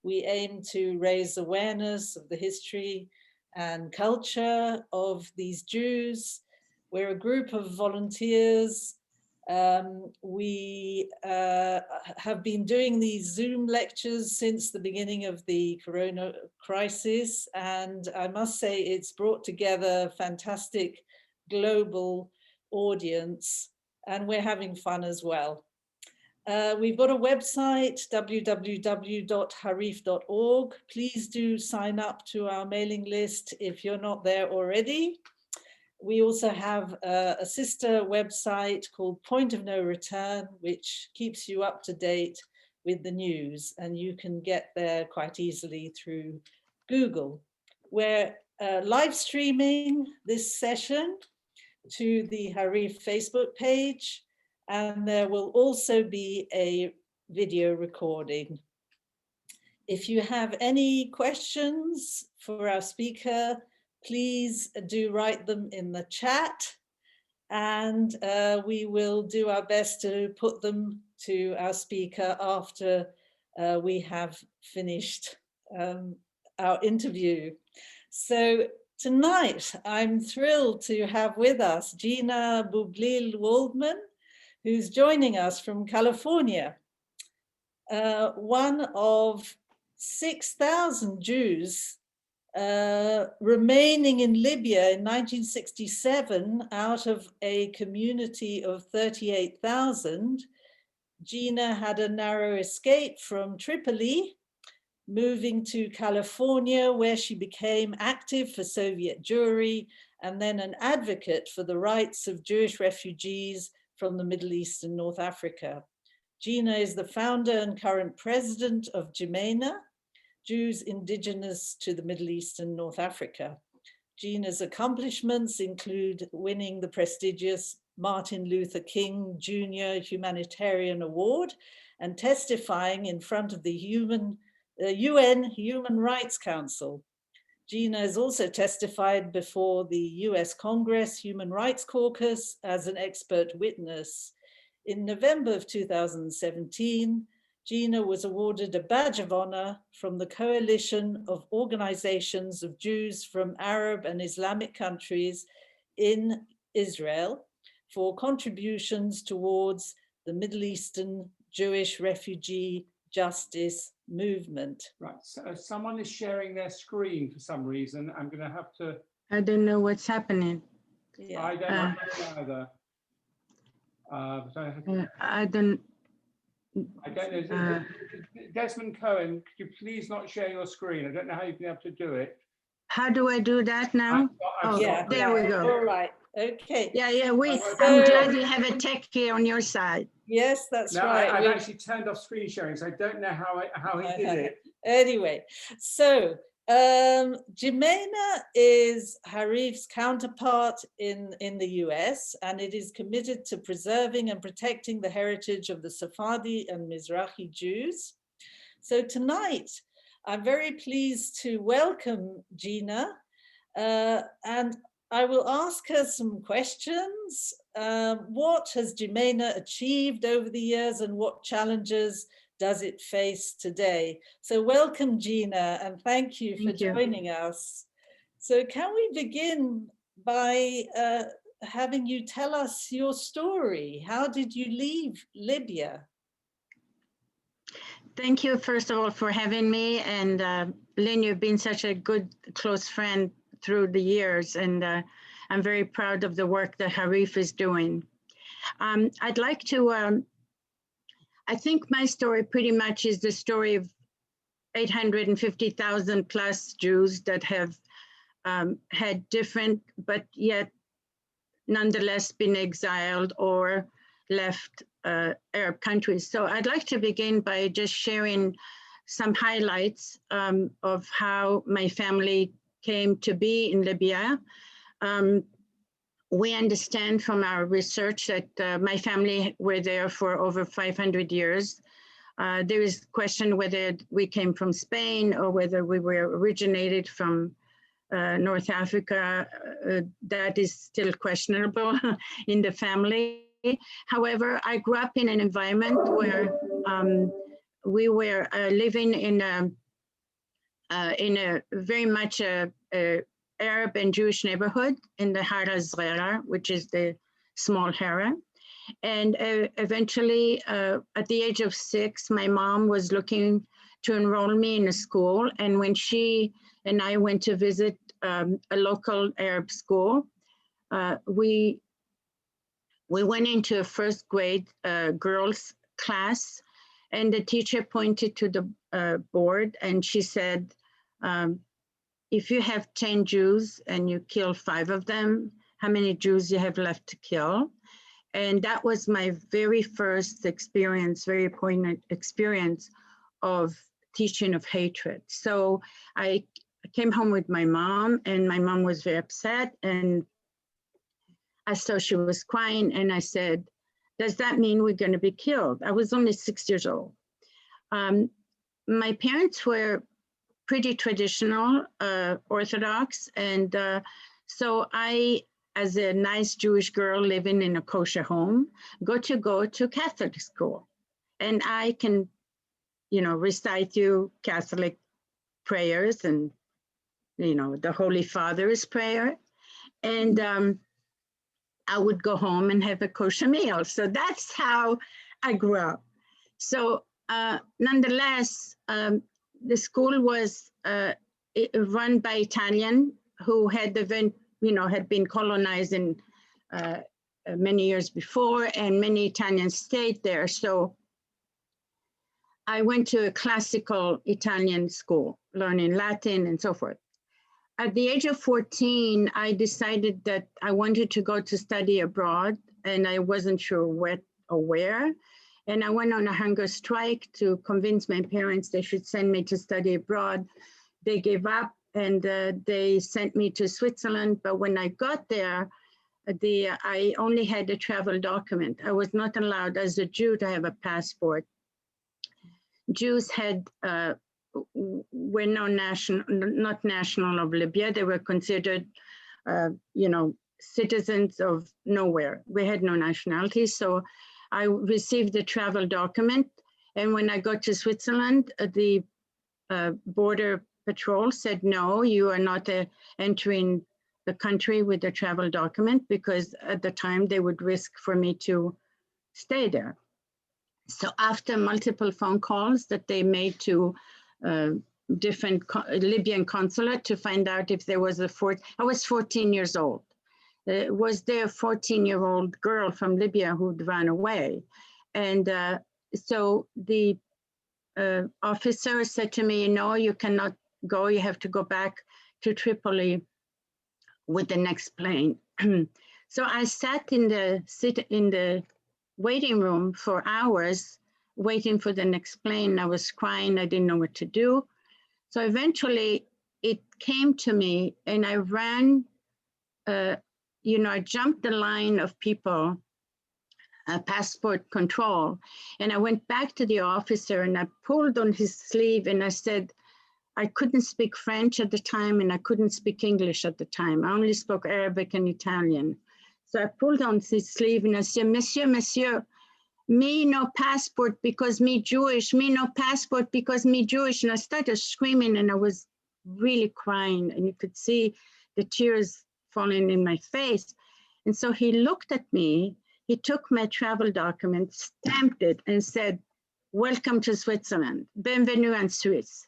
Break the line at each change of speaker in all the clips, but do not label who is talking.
We aim to raise awareness of the history and culture of these Jews. We're a group of volunteers. We have been doing these Zoom lectures since the beginning of the Corona crisis, and I must say it's brought together a fantastic global audience, and we're having fun as well. We've got a website, www.harif.org. Please do sign up to our mailing list if you're not there already. We also have a sister website called Point of No Return, which keeps you up to date with the news, and you can get there quite easily through Google. We're live streaming this session to the Harif Facebook page, and there will also be a video recording. If you have any questions for our speaker, please do write them in the chat, and we will do our best to put them to our speaker after we have finished our interview. So tonight, I'm thrilled to have with us Gina Bublil-Waldman, who's joining us from California. One of 6,000 Jews remaining in Libya in 1967 out of a community of 38,000, Gina had a narrow escape from Tripoli, moving to California, where she became active for Soviet Jewry and then an advocate for the rights of Jewish refugees from the Middle East and North Africa. Gina is the founder and current president of JIMENA, Jews indigenous to the Middle East and North Africa. Gina's accomplishments include winning the prestigious Martin Luther King Jr. Humanitarian Award and testifying in front of the UN Human Rights Council. Gina has also testified before the US Congress Human Rights Caucus as an expert witness. In November of 2017, Gina was awarded a badge of honor from the Coalition of Organizations of Jews from Arab and Islamic countries in Israel for contributions towards the Middle Eastern Jewish refugee justice movement.
Right, so someone is sharing their screen for some reason. I'm going to have to...
I don't know what's happening.
Yeah.
I don't know either.
I don't
know. Desmond Cohen, could you please not share your screen? I don't know how you've been able to do it.
How do I do that now? There we go.
All right. Okay.
Yeah. I'm glad you have a tech here on your side.
Yes, that's right.
I've actually turned off screen sharing, so I don't know how he did it.
Anyway, so JIMENA is Harif's counterpart in the US, and it is committed to preserving and protecting the heritage of the Sephardi and Mizrahi Jews. So tonight, I'm very pleased to welcome Gina, and I will ask her some questions. What has JIMENA achieved over the years, and what challenges does it face today? So welcome, Gina, and thank you for joining us. So can we begin by having you tell us your story? How did you leave Libya?
Thank you, first of all, for having me. And Lynn, you've been such a good, close friend through the years, and I'm very proud of the work that Harif is doing. I'd like to, I think my story pretty much is the story of 850,000 plus Jews that have had different, but yet nonetheless been exiled or left Arab countries. So I'd like to begin by just sharing some highlights of how my family came to be in Libya. We understand from our research that my family were there for over 500 years. There is question whether we came from Spain or whether we were originated from North Africa. That is still questionable in the family. However, I grew up in an environment where we were living in in a very much a Arab and Jewish neighborhood in the Hara Zrera, which is the small Hara. And eventually, at the age of 6, my mom was looking to enroll me in a school. And when she and I went to visit a local Arab school, we went into a first grade girls class, and the teacher pointed to the board and she said, if you have 10 Jews and you kill 5 of them, how many Jews you have left to kill? And that was my very first experience, very poignant experience of teaching of hatred. So I came home with my mom, and my mom was very upset, and I saw she was crying, and I said, does that mean we're going to be killed? I was only 6 years old. My parents were pretty traditional, Orthodox, and so I, as a nice Jewish girl living in a kosher home, go to Catholic school. And I can, recite you Catholic prayers and, the Holy Father's prayer. And I would go home and have a kosher meal. So that's how I grew up. So nonetheless, the school was run by Italian who had been colonizing many years before, and many Italians stayed there. So I went to a classical Italian school, learning Latin and so forth. At the age of 14, I decided that I wanted to go to study abroad, and I wasn't sure what or where. And I went on a hunger strike to convince my parents they should send me to study abroad. They gave up, and they sent me to Switzerland. But when I got there, I only had a travel document. I was not allowed as a Jew to have a passport. Jews were not national of Libya. They were considered, citizens of nowhere. We had no nationality. So I received the travel document. And when I got to Switzerland, the border patrol said, no, you are not entering the country with a travel document, because at the time they would risk for me to stay there. So after multiple phone calls that they made to different Libyan consulate to find out if there was I was 14 years old. Was there a 14-year-old girl from Libya who'd run away? And so the officer said to me, no, you cannot go. You have to go back to Tripoli with the next plane. So I sat in the waiting room for hours, waiting for the next plane. I was crying. I didn't know what to do. So eventually it came to me, and I ran, I jumped the line of people, passport control, and I went back to the officer and I pulled on his sleeve and I said, I couldn't speak French at the time and I couldn't speak English at the time. I only spoke Arabic and Italian. So I pulled on his sleeve and I said, Monsieur, me no passport because me Jewish, me no passport because me Jewish. And I started screaming and I was really crying, and you could see the tears falling in my face. And so he looked at me, he took my travel document, stamped it and said, welcome to Switzerland, bienvenue en Suisse.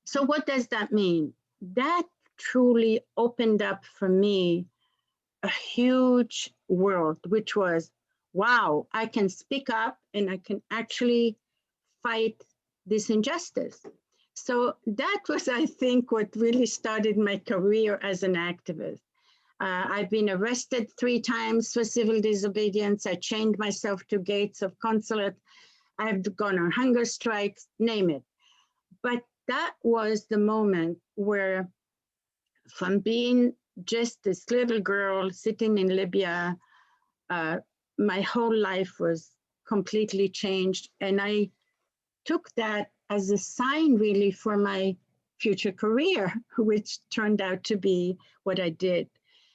So what does that mean? That truly opened up for me a huge world, which was, wow, I can speak up and I can actually fight this injustice. So that was, I think, what really started my career as an activist. I've been arrested 3 times for civil disobedience. I chained myself to gates of consulate. I've gone on hunger strikes, name it. But that was the moment where, from being just this little girl sitting in Libya, my whole life was completely changed. And I took that as a sign really for my future career, which turned out to be what I did.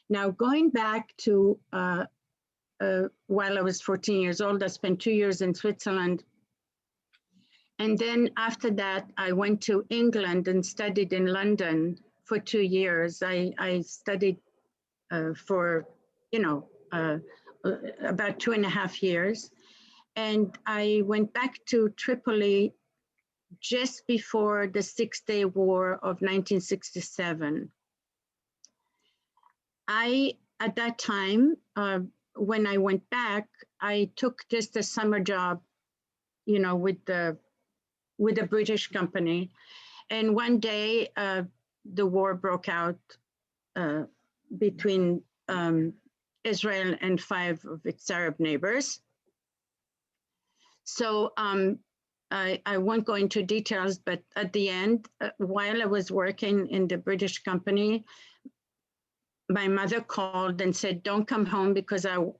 Now, going back to while I was 14 years old, I spent 2 years in Switzerland. And then after that, I went to England and studied in London for 2 years. I studied for, about 2.5 years. And I went back to Tripoli just before the Six-Day War of 1967. At that time, when I went back, I took just a summer job, with a British company. And one day, the war broke out between Israel and 5 of its Arab neighbors. So I won't go into details, but at the end, while I was working in the British company, my mother called and said, don't come home because our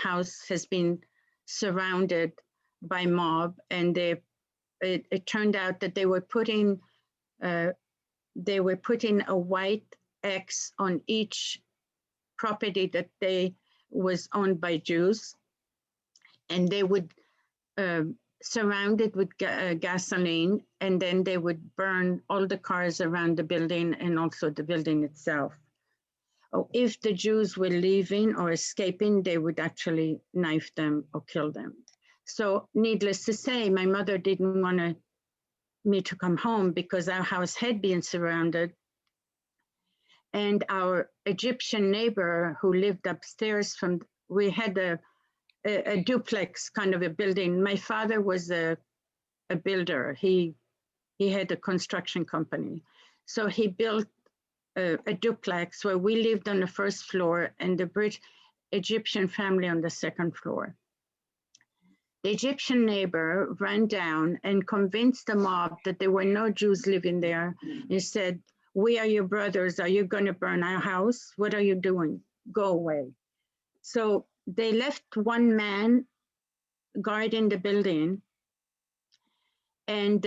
house has been surrounded by mob. And it turned out that they were putting a white X on each property that was owned by Jews. And they would surround it with gasoline, and then they would burn all the cars around the building and also the building itself. If the Jews were leaving or escaping, they would actually knife them or kill them. So needless to say, my mother didn't want me to come home because our house had been surrounded. And our Egyptian neighbor who lived upstairs we had a duplex kind of a building. My father was a builder. He had a construction company. So he built a duplex where we lived on the first floor and the Egyptian family on the second floor. The Egyptian neighbor ran down and convinced the mob that there were no Jews living there. He said, we are your brothers. Are you going to burn our house? What are you doing? Go away. So they left one man guarding the building, and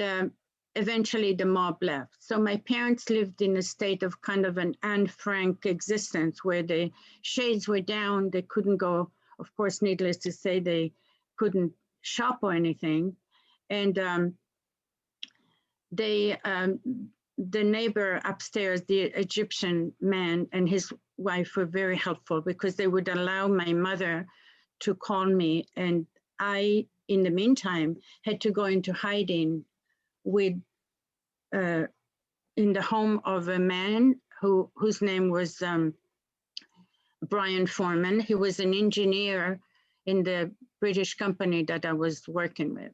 eventually the mob left. So my parents lived in a state of kind of an Anne Frank existence where the shades were down. They couldn't go, of course, needless to say, they couldn't shop or anything. And the neighbor upstairs, the Egyptian man and his wife were very helpful because they would allow my mother to call me. And I, in the meantime, had to go into hiding in the home of a man whose name was Brian Foreman. He was an engineer in the British company that I was working with,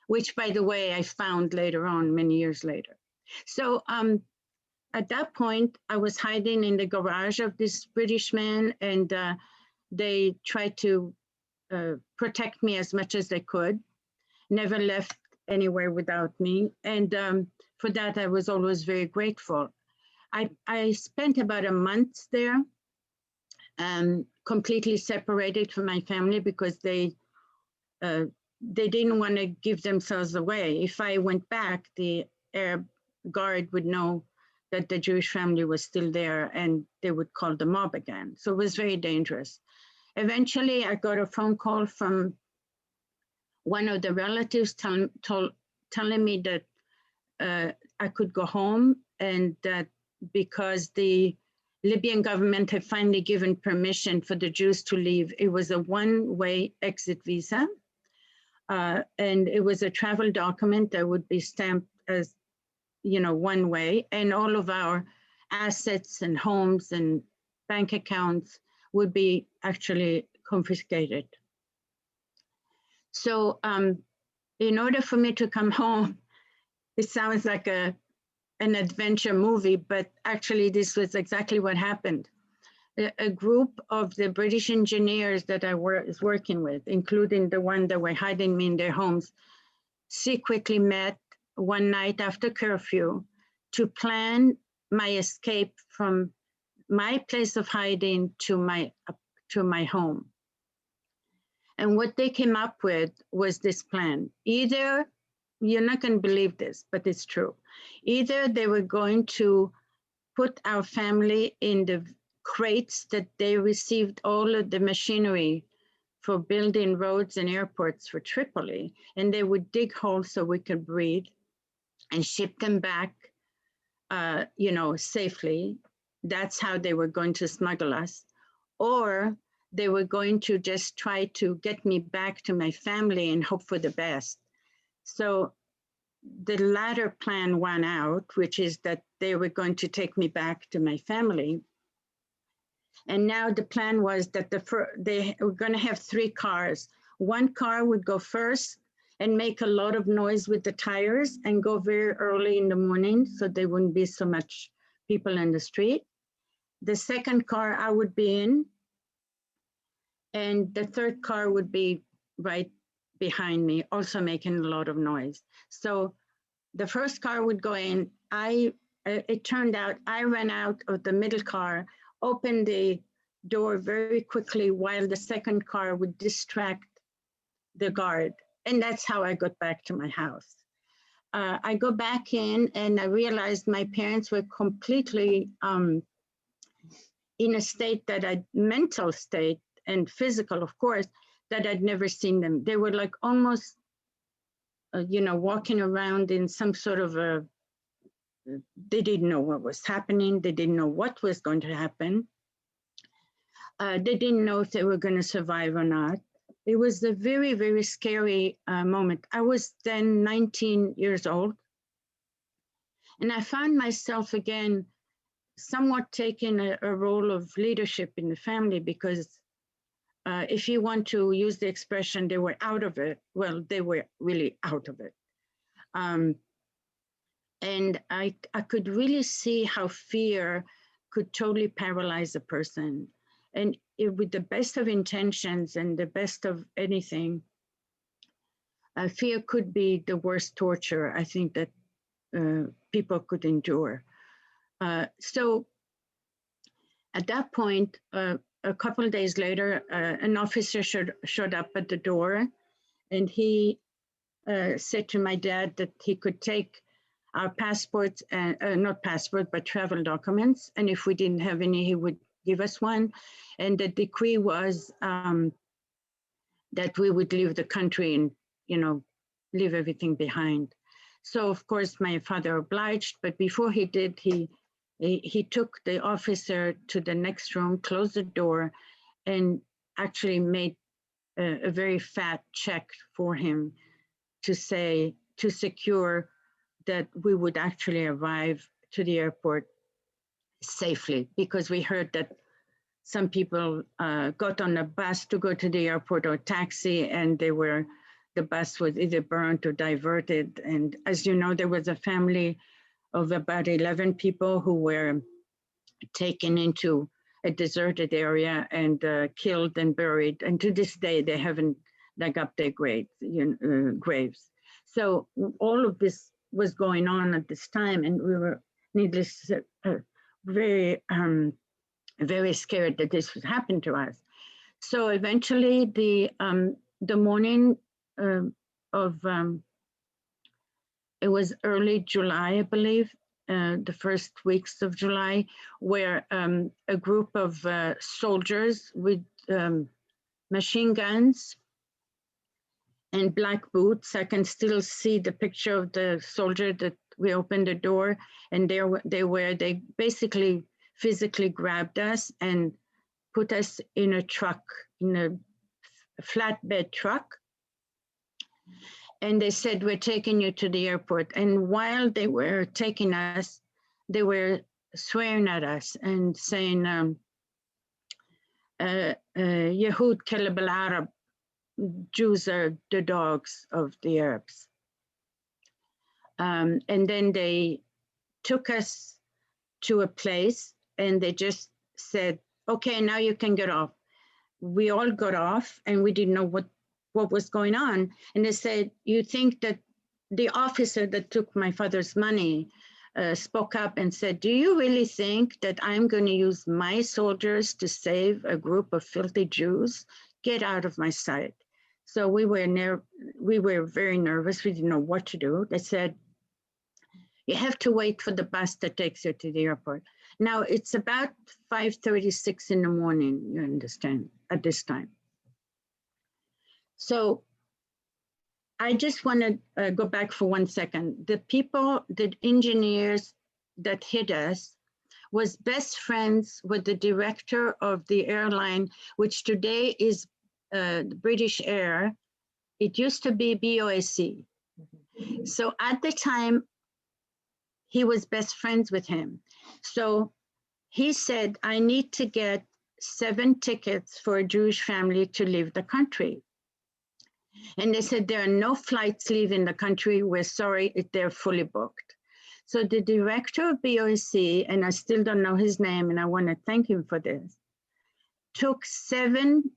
which, by the way, I found later on, many years later. So at that point, I was hiding in the garage of this British man, and they tried to protect me as much as they could, never left anywhere without me. And for that, I was always very grateful. I spent about a month there, completely separated from my family because they didn't want to give themselves away. If I went back, the Arab guard would know that the Jewish family was still there and they would call the mob again. So it was very dangerous. Eventually, I got a phone call from one of the relatives telling me that I could go home, and that because the Libyan government had finally given permission for the Jews to leave, it was a one-way exit visa. And it was a travel document that would be stamped as, one way, and all of our assets and homes and bank accounts would be actually confiscated. So in order for me to come home, it sounds like an adventure movie, but actually this was exactly what happened. A group of the British engineers that I was working with, including the one that were hiding me in their homes, secretly met one night after curfew to plan my escape from my place of hiding to my home. And what they came up with was this plan. Either, you're not going to believe this, but it's true. Either they were going to put our family in the crates that they received all of the machinery for building roads and airports for Tripoli. And they would dig holes so we could breathe and ship them back, you know, safely. That's how they were going to smuggle us. Or they were going to just try to get me back to my family and hope for the best. So the latter plan won out, which is that they were going to take me back to my family. And now the plan was that they were going to have 3 cars. One car would go first and make a lot of noise with the tires and go very early in the morning so there wouldn't be so much people in the street. The second car I would be in, and the third car would be right behind me, also making a lot of noise. So the first car would go in. It turned out I ran out of the middle car, opened the door very quickly while the second car would distract the guard. And that's how I got back to my house. I go back in and I realized my parents were completely in a state mental state and physical, of course, that I'd never seen them. They were like almost, you know, walking around in some sort of they didn't know what was happening. They didn't know what was going to happen. They didn't know if they were going to survive or not. It was a very, very scary moment. I was then 19 years old. And I found myself again somewhat taking a role of leadership in the family because if you want to use the expression, they were out of it. Well, they were really out of it. And I could really see how fear could totally paralyze a person. And with the best of intentions and the best of anything, fear could be the worst torture, I think, that people could endure. So at that point, a couple of days later, an officer showed up at the door, and he said to my dad that he could take our passports, not passport, but travel documents. And if we didn't have any, he would give us one. And the decree was that we would leave the country and, you know, leave everything behind. So of course my father obliged, but before he did, he took the officer to the next room, closed the door, and actually made a very fat check for him to secure that we would actually arrive to the airport safely, because we heard that some people got on a bus to go to the airport or taxi, and the bus was either burnt or diverted. And as you know, there was a family of about 11 people who were taken into a deserted area and killed and buried. And to this day, they haven't dug up their graves. So all of this was going on at this time, and we were, needless to say, very, very scared that this would happen to us. So eventually, the morning it was early July, I believe, the first weeks of July, where a group of soldiers with machine guns and black boots. I can still see the picture of the soldier that we opened the door, and they basically physically grabbed us and put us in a truck, in a flatbed truck. And they said, "We're taking you to the airport." And while they were taking us, they were swearing at us and saying, Yehud keleb al-Arab, Jews are the dogs of the Arabs. And then they took us to a place and they just said, "Okay, now you can get off." We all got off and we didn't know what was going on. And they said, "You think that," the officer that took my father's money spoke up and said, "Do you really think that I'm going to use my soldiers to save a group of filthy Jews? Get out of my sight." So we were very nervous. We didn't know what to do. They said, "You have to wait for the bus that takes you to the airport." Now it's about 5:36 in the morning, you understand, at this time. So I just want to go back for 1 second. The people, the engineers that hit us was best friends with the director of the airline, which today is British Air. It used to be BOAC. So at the time, he was best friends with him. So he said, I need to get 7 tickets for a Jewish family to leave the country. And they said, there are no flights leaving the country. We're sorry, they're fully booked. So the director of BOAC, and I still don't know his name, and I want to thank him for this, took 7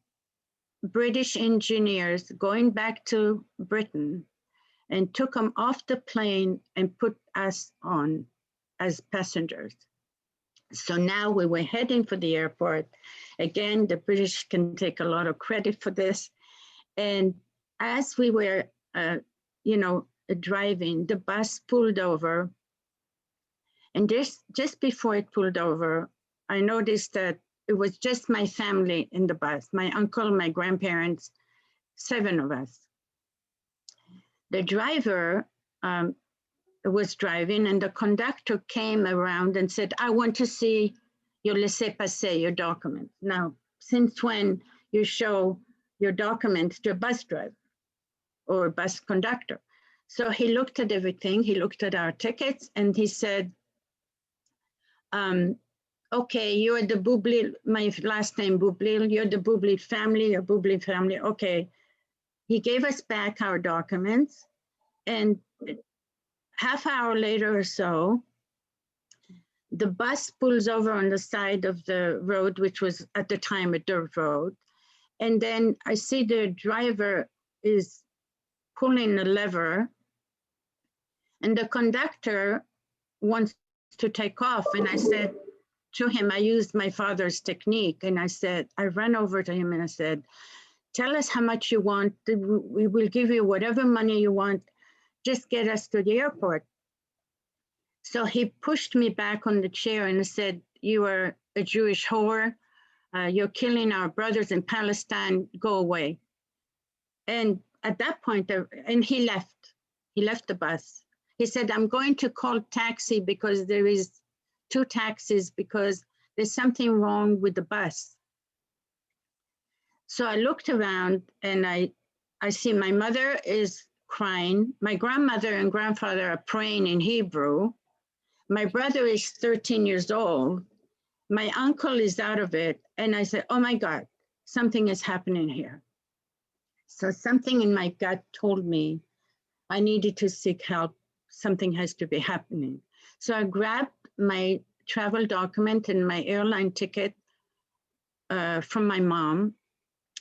British engineers going back to Britain and took them off the plane and put us on as passengers. So now we were heading for the airport. Again, the British can take a lot of credit for this. And as we were, driving, the bus pulled over. And just before it pulled over, I noticed that it was just my family in the bus, my uncle, my grandparents, 7 of us. The driver was driving, and the conductor came around and said, I want to see your laissez-passer, your documents. Now, since when you show your documents to a bus driver or a bus conductor? So he looked at everything, he looked at our tickets, and he said, okay, you're the Bublil, my last name Bublil, you're the Bublil family, your Bublil family, okay. He gave us back our documents, and half hour later or so, the bus pulls over on the side of the road, which was at the time a dirt road. And then I see the driver is pulling a lever, and the conductor wants to take off. And I said to him, I used my father's technique. And I said, I ran over to him and I said, tell us how much you want. We will give you whatever money you want. Just get us to the airport. So he pushed me back on the chair and said, you are a Jewish whore. You're killing our brothers in Palestine. Go away. And at that point, and he left the bus. He said, I'm going to call taxi because there is 2 taxis because there's something wrong with the bus. So I looked around and I see my mother is crying. My grandmother and grandfather are praying in Hebrew. My brother is 13 years old. My uncle is out of it. And I said, oh my God, something is happening here. So something in my gut told me I needed to seek help. Something has to be happening. So I grabbed my travel document and my airline ticket from my mom.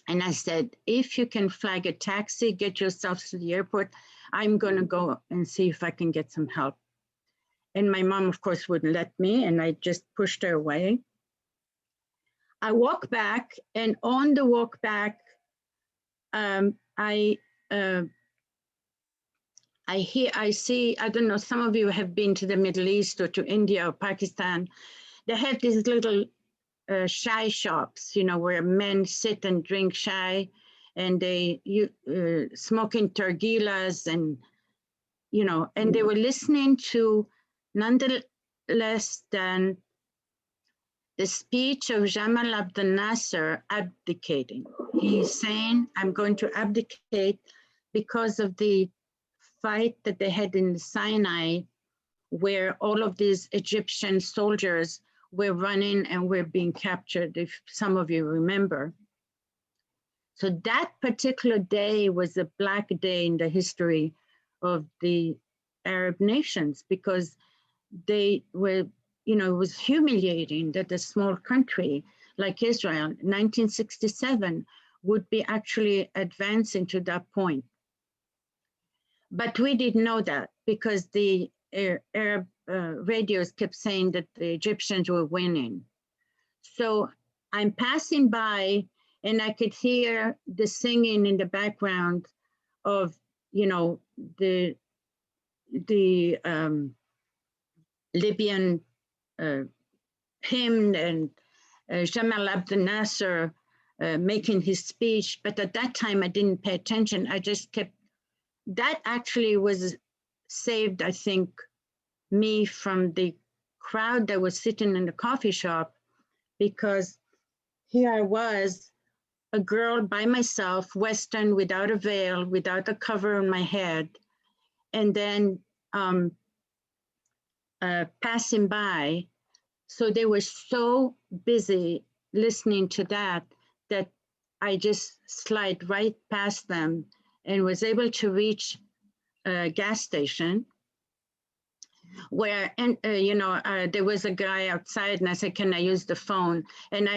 And I said, if you can flag a taxi, get yourself to the airport, I'm going to go and see if I can get some help. And my mom, of course, wouldn't let me, and I just pushed her away. I walk back, and on the walk back, I see, I don't know, some of you have been to the Middle East or to India or Pakistan. They have these little chai shops, where men sit and drink chai, and they smoking targilas, and and they were listening to none less than the speech of Jamal Abdel Nasser abdicating. He's saying, I'm going to abdicate because of the fight that they had in the Sinai, where all of these Egyptian soldiers were running and were being captured, if some of you remember. So that particular day was a black day in the history of the Arab nations, because they were, it was humiliating that a small country like Israel, 1967, would be actually advancing to that point. But we didn't know that because the Arab radios kept saying that the Egyptians were winning. So I'm passing by and I could hear the singing in the background of, the Libyan hymn, and Jamal Abdel Nasser making his speech. But at that time, I didn't pay attention. I just kept, that actually was saved, I think, me from the crowd that was sitting in the coffee shop, because here I was, a girl by myself, Western, without a veil, without a cover on my head, and then passing by. So they were so busy listening to that I just slid right past them and was able to reach a gas station where, there was a guy outside, and I said, can I use the phone? And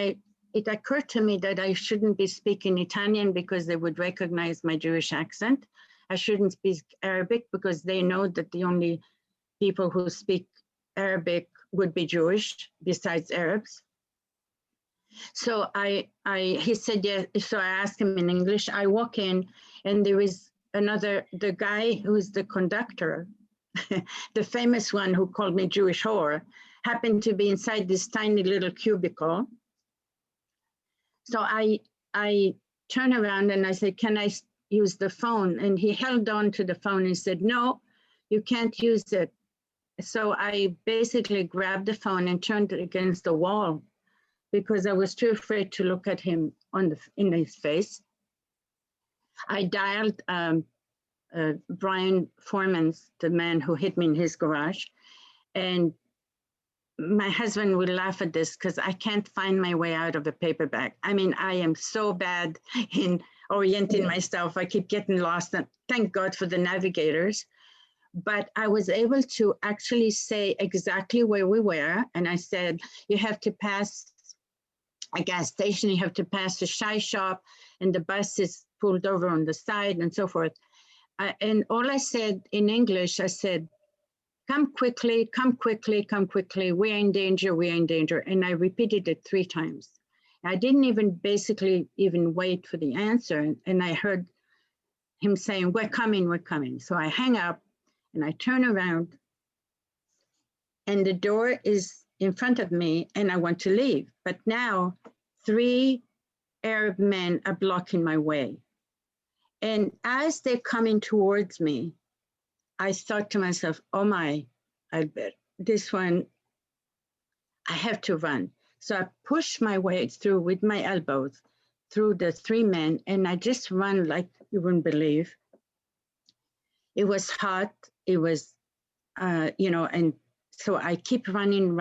it occurred to me that I shouldn't be speaking Italian because they would recognize my Jewish accent. I shouldn't speak Arabic because they know that the only people who speak Arabic would be Jewish besides Arabs. So he said, yes. So I asked him in English. I walk in, and there is the guy who's the conductor, the famous one who called me Jewish whore, happened to be inside this tiny little cubicle. So I turn around and I said, can I use the phone? And he held on to the phone and said, no, you can't use it. So I basically grabbed the phone and turned it against the wall because I was too afraid to look at him in his face. I dialed Brian Foreman's, the man who hit me in his garage. And my husband would laugh at this because I can't find my way out of a paper bag. I mean, I am so bad in orienting myself. I keep getting lost, and thank God for the navigators. But I was able to actually say exactly where we were. And I said, you have to pass a gas station, you have to pass a chai shop, and the bus is pulled over on the side and so forth. And all I said in English, I said, come quickly, come quickly, come quickly. We're in danger, we're in danger. And I repeated it 3 times. I didn't even wait for the answer. And I heard him saying, we're coming, we're coming. So I hang up and I turn around and the door is in front of me and I want to leave. But now 3 Arab men are blocking my way. And as they're coming towards me, I thought to myself, oh my, I bet this one, I have to run. So I pushed my way through with my elbows through the 3 men, and I just run like you wouldn't believe. It was hot, it was, and so I keep running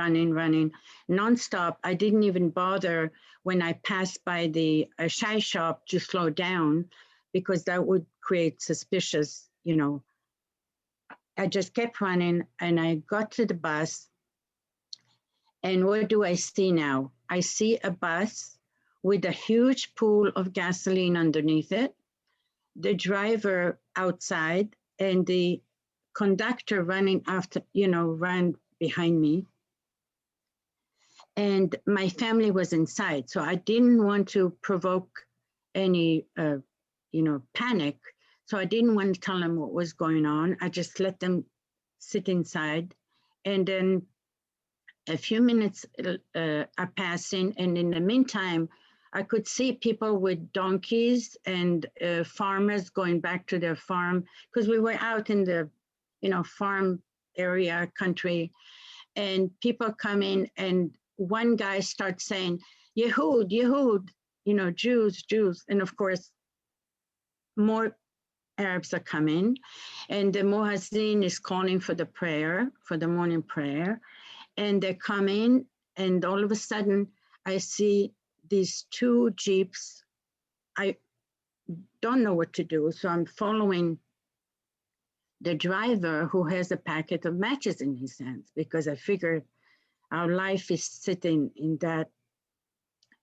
nonstop. I didn't even bother when I passed by the chai shop to slow down because that would create suspicious, I just kept running and I got to the bus. And what do I see now? I see a bus with a huge pool of gasoline underneath it, the driver outside, and the conductor running after, ran behind me. And my family was inside. So I didn't want to provoke any, panic. So I didn't want to tell them what was going on. I just let them sit inside. And then a few minutes are passing. And in the meantime, I could see people with donkeys and farmers going back to their farm because we were out in the, farm area, country, and people coming. And one guy starts saying, Yehud, Yehud, Jews, Jews. And of course, more Arabs are coming. And the Muezzin is calling for the prayer, for the morning prayer. And they're coming. And all of a sudden, I see these 2 Jeeps. I don't know what to do. So I'm following the driver who has a packet of matches in his hands because I figured our life is sitting in that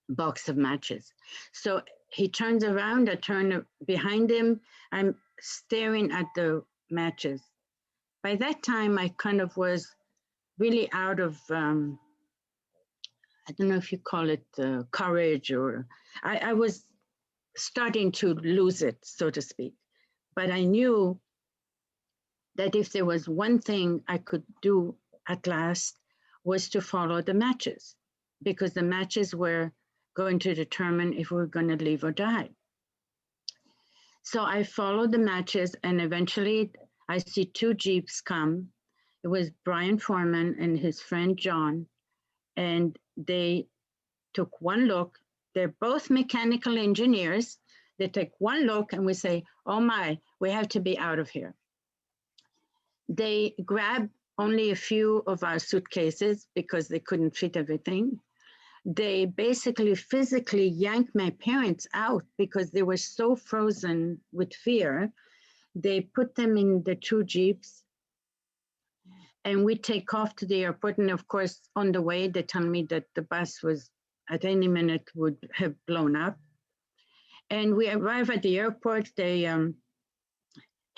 box of matches. So he turns around, I turn behind him, I'm staring at the matches. By that time, I kind of was really out of, I don't know if you call it courage or, I was starting to lose it, so to speak. But I knew that if there was one thing I could do at last was to follow the matches because the matches were going to determine if we're going to live or die. So I followed the matches, and eventually I see two Jeeps come. It was Brian Foreman and his friend John, and they took one look. They're both mechanical engineers. They take one look and we say, oh my, we have to be out of here. They grab only a few of our suitcases because they couldn't fit everything. They basically physically yanked my parents out because they were so frozen with fear. They put them in the two Jeeps and we take off to the airport. And of course, on the way, they tell me that the bus was at any minute would have blown up. And we arrive at the airport, they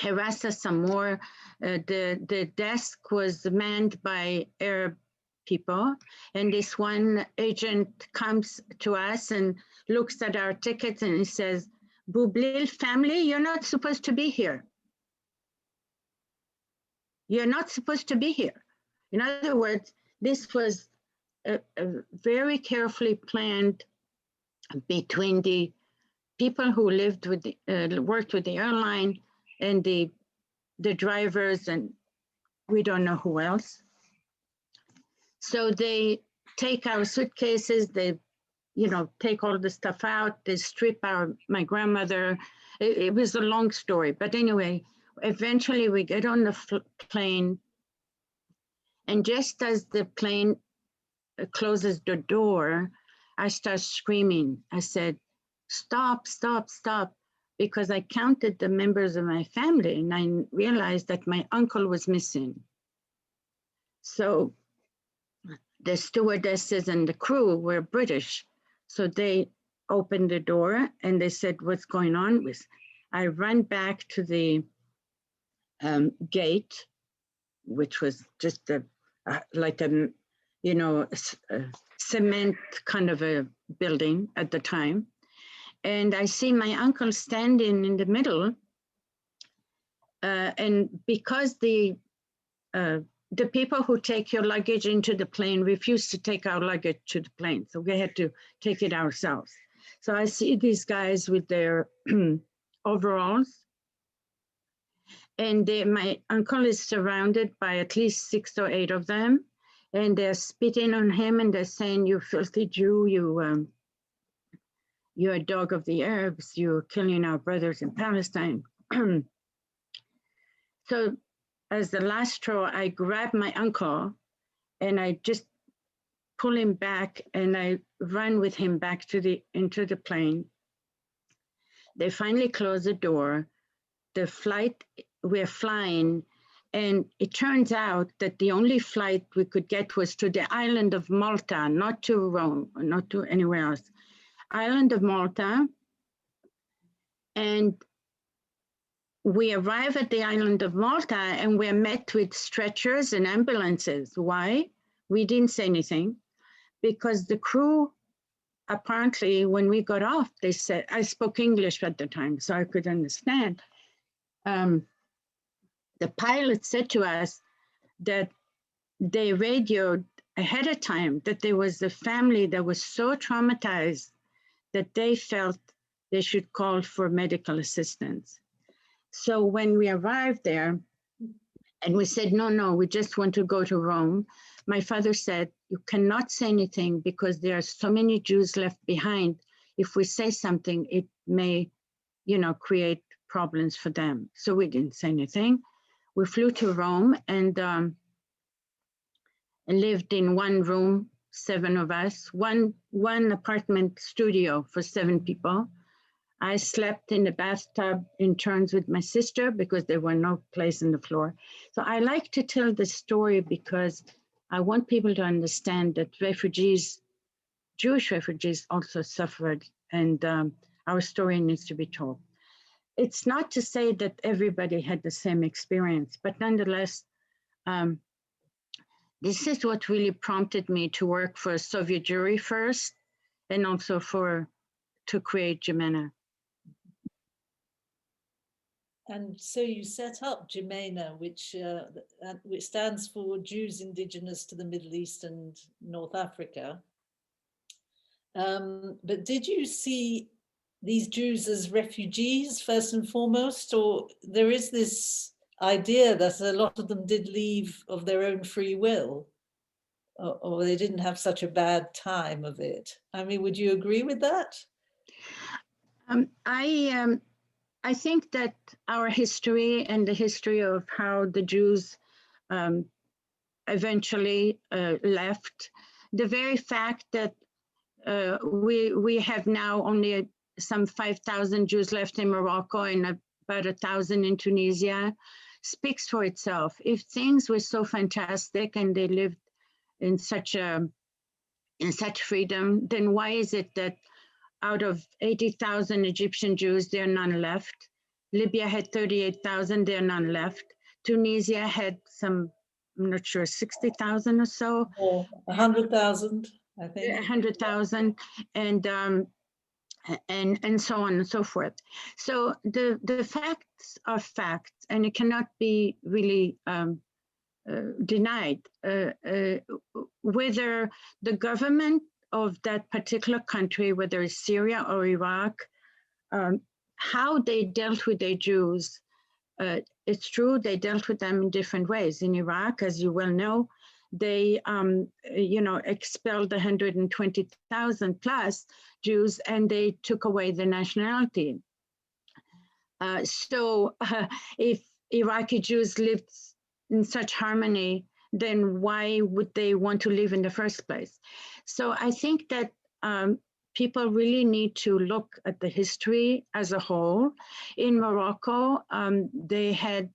harass us some more. The desk was manned by Arab people. And this one agent comes to us and looks at our tickets and he says, Bublil family, you're not supposed to be here. You're not supposed to be here. In other words, this was a very carefully planned between the people who lived with the, worked with the airline and the drivers, and we don't know who else. So they take our suitcases, they, you know, take all the stuff out, they strip my grandmother. It was a long story, but anyway, eventually we get on the plane, and just as the plane closes the door, I start screaming. I said, stop, stop, stop, because I counted the members of my family and I realized that my uncle was missing. So the stewardesses and the crew were British. So they opened the door and they said, what's going on? I ran back to the gate, which was just like a, you know, a cement kind of a building at the time. And I see my uncle standing in the middle. And because the people who take your luggage into the plane refused to take our luggage to the plane, so we had to take it ourselves. So I see these guys with their overalls, and my uncle is surrounded by at least 6 or 8 of them, and they're spitting on him and they're saying, you filthy Jew, you're a dog of the Arabs, you're killing our brothers in Palestine. So as the last straw, I grab my uncle and I just pull him back and I run with him back into the plane. They finally close the door. The flight, we're flying, and it turns out that the only flight we could get was to the island of Malta, not to Rome, not to anywhere else. Island of Malta. And we arrive at the island of Malta and we're met with stretchers and ambulances. Why? We didn't say anything because the crew, apparently when we got off, they said, I spoke English at the time, so I could understand. The pilot said to us that they radioed ahead of time that there was a family that was so traumatized that they felt they should call for medical assistance. So when we arrived there and we said, no, we just want to go to Rome, my father said, you cannot say anything because there are so many Jews left behind. If we say something, it may, you know, create problems for them. So we didn't say anything. We flew to Rome and lived in one room, 7 of us, one apartment studio for 7 people. I slept in the bathtub in turns with my sister because there were no place on the floor. So I like to tell the story because I want people to understand that refugees, Jewish refugees also suffered, and our story needs to be told. It's not to say that everybody had the same experience, but nonetheless, this is what really prompted me to work for Soviet Jewry first, and also to create JIMENA.
And so you set up JIMENA, which stands for Jews Indigenous to the Middle East and North Africa. But did you see these Jews as refugees first and foremost, or there is this idea that a lot of them did leave of their own free will, or they didn't have such a bad time of it? I mean, would you agree with that?
I think that our history and the history of how the Jews eventually left, the very fact that we have now only some 5,000 Jews left in Morocco and about 1,000 in Tunisia speaks for itself. If things were so fantastic and they lived in such freedom, then why is it that out of 80,000 Egyptian Jews, there are none left? Libya had 38,000, there are none left. Tunisia had some, I'm not sure, 60,000 or so.
Or 100,000, I think.
100,000, and so on and so forth. So the facts are facts, and it cannot be really denied. Whether the government of that particular country, whether it's Syria or Iraq, how they dealt with their Jews, it's true they dealt with them in different ways. In Iraq, as you well know, they expelled 120,000 plus Jews, and they took away the nationality. So if Iraqi Jews lived in such harmony, then why would they want to live in the first place? So I think that people really need to look at the history as a whole. In Morocco, they had,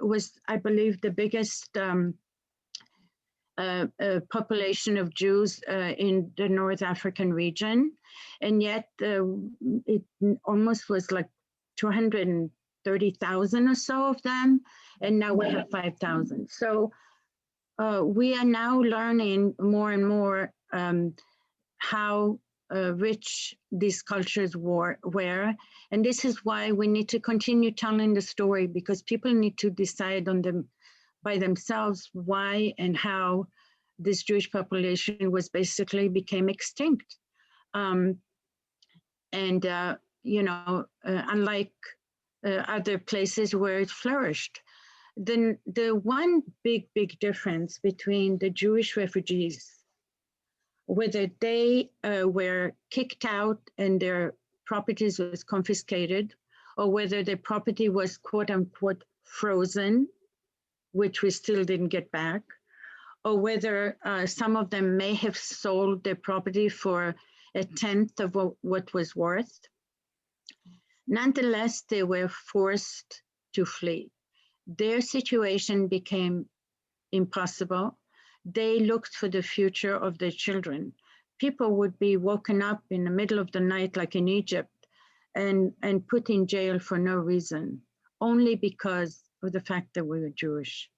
was, I believe, the biggest population of Jews in the North African region. And yet it almost was like 230,000 or so of them. And now we have 5,000. So we are now learning more and more how rich these cultures were. And this is why we need to continue telling the story, because people need to decide on them by themselves why and how this Jewish population was basically became extinct. Unlike other places where it flourished. Then the one big difference between the Jewish refugees, whether they were kicked out and their properties was confiscated, or whether their property was quote unquote frozen, which we still didn't get back, or whether some of them may have sold their property for 1/10 of what was worth. Nonetheless, they were forced to flee. Their situation became impossible. They looked for the future of their children. People would be woken up in the middle of the night, like in Egypt, and put in jail for no reason, only because of the fact that we were Jewish.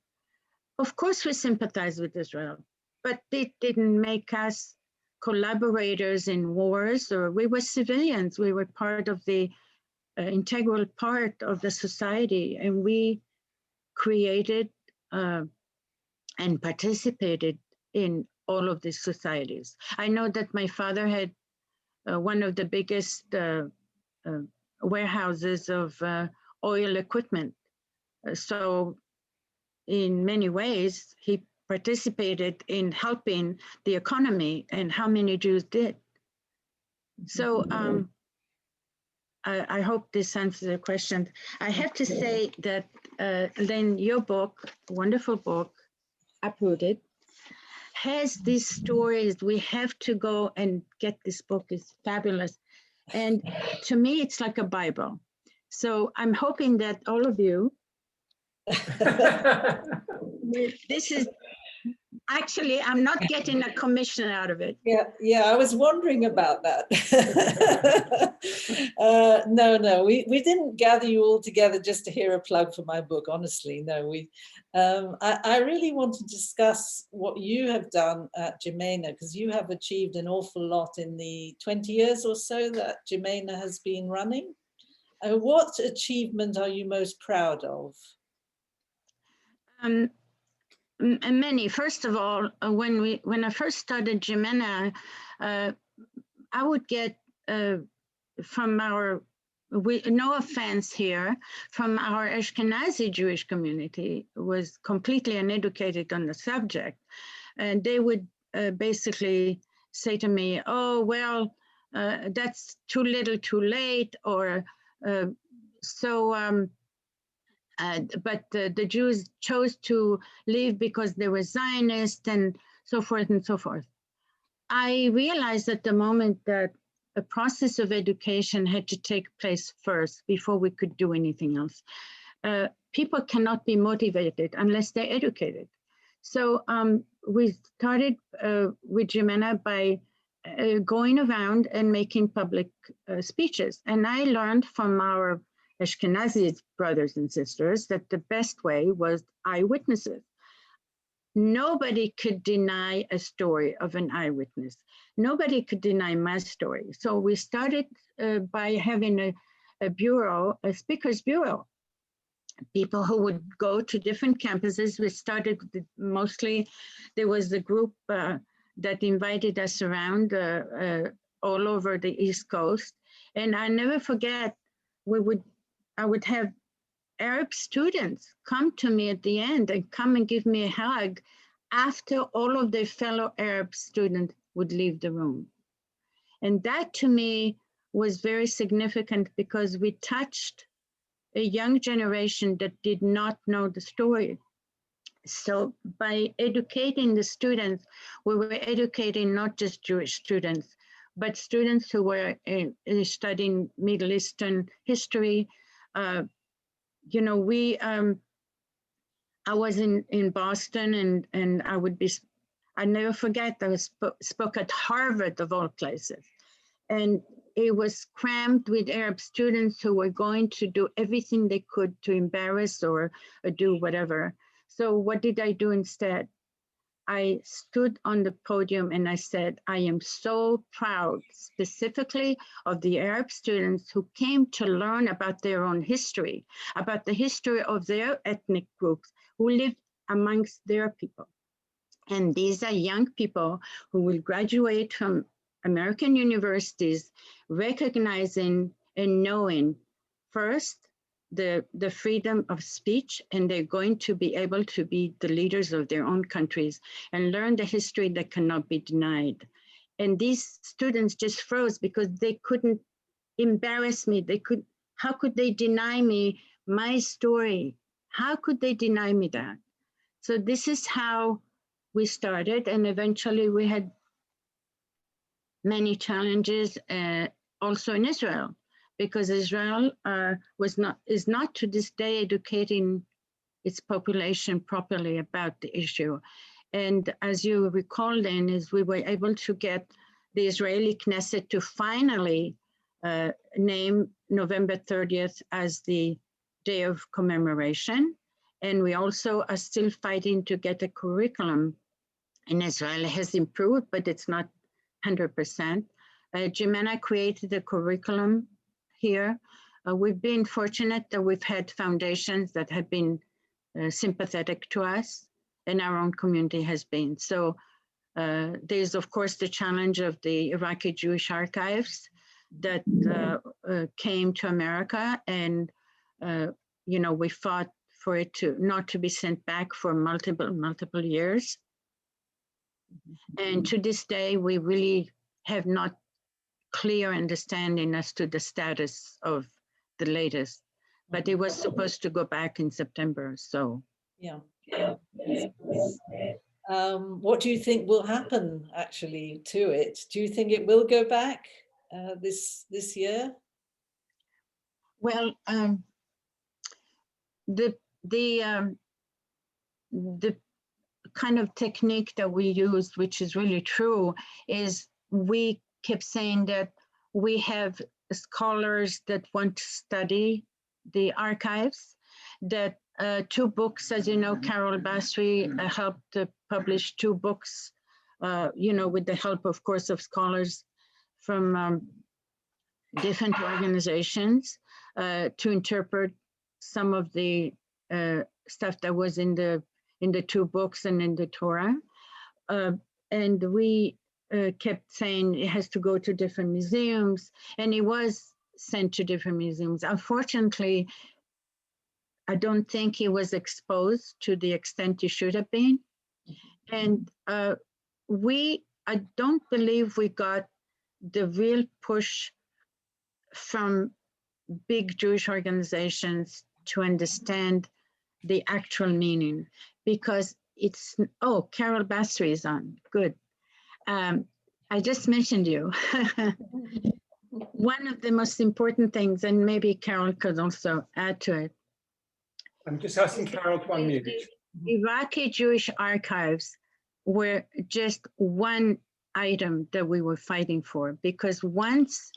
Of course, we sympathize with Israel, but it didn't make us collaborators in wars, or we were civilians. We were part of the integral part of the society, and we created and participated in all of these societies. I know that my father had one of the biggest warehouses of oil equipment. So in many ways, he participated in helping the economy, and how many Jews did. So I hope this answers the question. I have to say that Lynn, your book, wonderful book, Uprooted, has these stories. We have to go and get this book. It's fabulous. And to me, it's like a Bible. So I'm hoping that all of you, this is, actually, I'm not getting a commission out of it.
Yeah, I was wondering about that. No, we didn't gather you all together just to hear a plug for my book, honestly. No, I really want to discuss what you have done at JIMENA, because you have achieved an awful lot in the 20 years or so that JIMENA has been running. What achievement are you most proud of?
Many. First of all, when I first started JIMENA, I would get from our, no offense here, from our Ashkenazi Jewish community, was completely uneducated on the subject. And they would basically say to me, oh, well, that's too little too late, or but the Jews chose to leave because they were Zionist and so forth and so forth. I realized at the moment that a process of education had to take place first before we could do anything else. People cannot be motivated unless they're educated. So we started with JIMENA by going around and making public speeches. And I learned from our Ashkenazi brothers and sisters that the best way was eyewitnesses. Nobody could deny a story of an eyewitness. Nobody could deny my story. So we started by having a bureau, a speakers bureau. People who would go to different campuses. We started with mostly, there was a group that invited us around all over the East Coast. And I never forget, I would have Arab students come to me at the end and come and give me a hug after all of their fellow Arab students would leave the room. And that to me was very significant because we touched a young generation that did not know the story. So by educating the students, we were educating not just Jewish students, but students who were studying Middle Eastern history. You know, I was in Boston and I never forget, I spoke at Harvard of all places. And it was crammed with Arab students who were going to do everything they could to embarrass or do whatever. So what did I do instead? I stood on the podium and I said, I am so proud specifically of the Arab students who came to learn about their own history, about the history of their ethnic groups who lived amongst their people. And these are young people who will graduate from American universities, recognizing and knowing first the freedom of speech, and they're going to be able to be the leaders of their own countries and learn the history that cannot be denied. And these students just froze because they couldn't embarrass me. How could they deny me my story? How could they deny me that? So this is how we started, and eventually we had many challenges also in Israel, because Israel is not to this day educating its population properly about the issue. And as you recall then, is we were able to get the Israeli Knesset to finally name November 30th as the day of commemoration. And we also are still fighting to get a curriculum in Israel. It has improved, but it's not 100%. JIMENA created a curriculum here. We've been fortunate that we've had foundations that have been sympathetic to us, and our own community has been. So there's of course the challenge of the Iraqi Jewish archives that came to America, and you know, we fought for it to not to be sent back for multiple years. And to this day, we really have not clear understanding as to the status of the latest, but it was supposed to go back in September, so.
Yeah. What do you think will happen actually to it? Do you think it will go back this year?
Well, the kind of technique that we used, which is really true, is we kept saying that we have scholars that want to study the archives, that 2 books, as you know, Carol Basri helped publish 2 books, you know, with the help, of course, of scholars from different organizations to interpret some of the stuff that was in the 2 books and in the Torah. And we kept saying it has to go to different museums, and it was sent to different museums. Unfortunately, I don't think he was exposed to the extent he should have been. And I don't believe we got the real push from big Jewish organizations to understand the actual meaning, because it's, oh, Carol Bastry is on, good. I just mentioned you. One of the most important things, and maybe Carol could also add to it.
I'm just asking Carol to unmute.
The Iraqi Jewish archives were just one item that we were fighting for, because once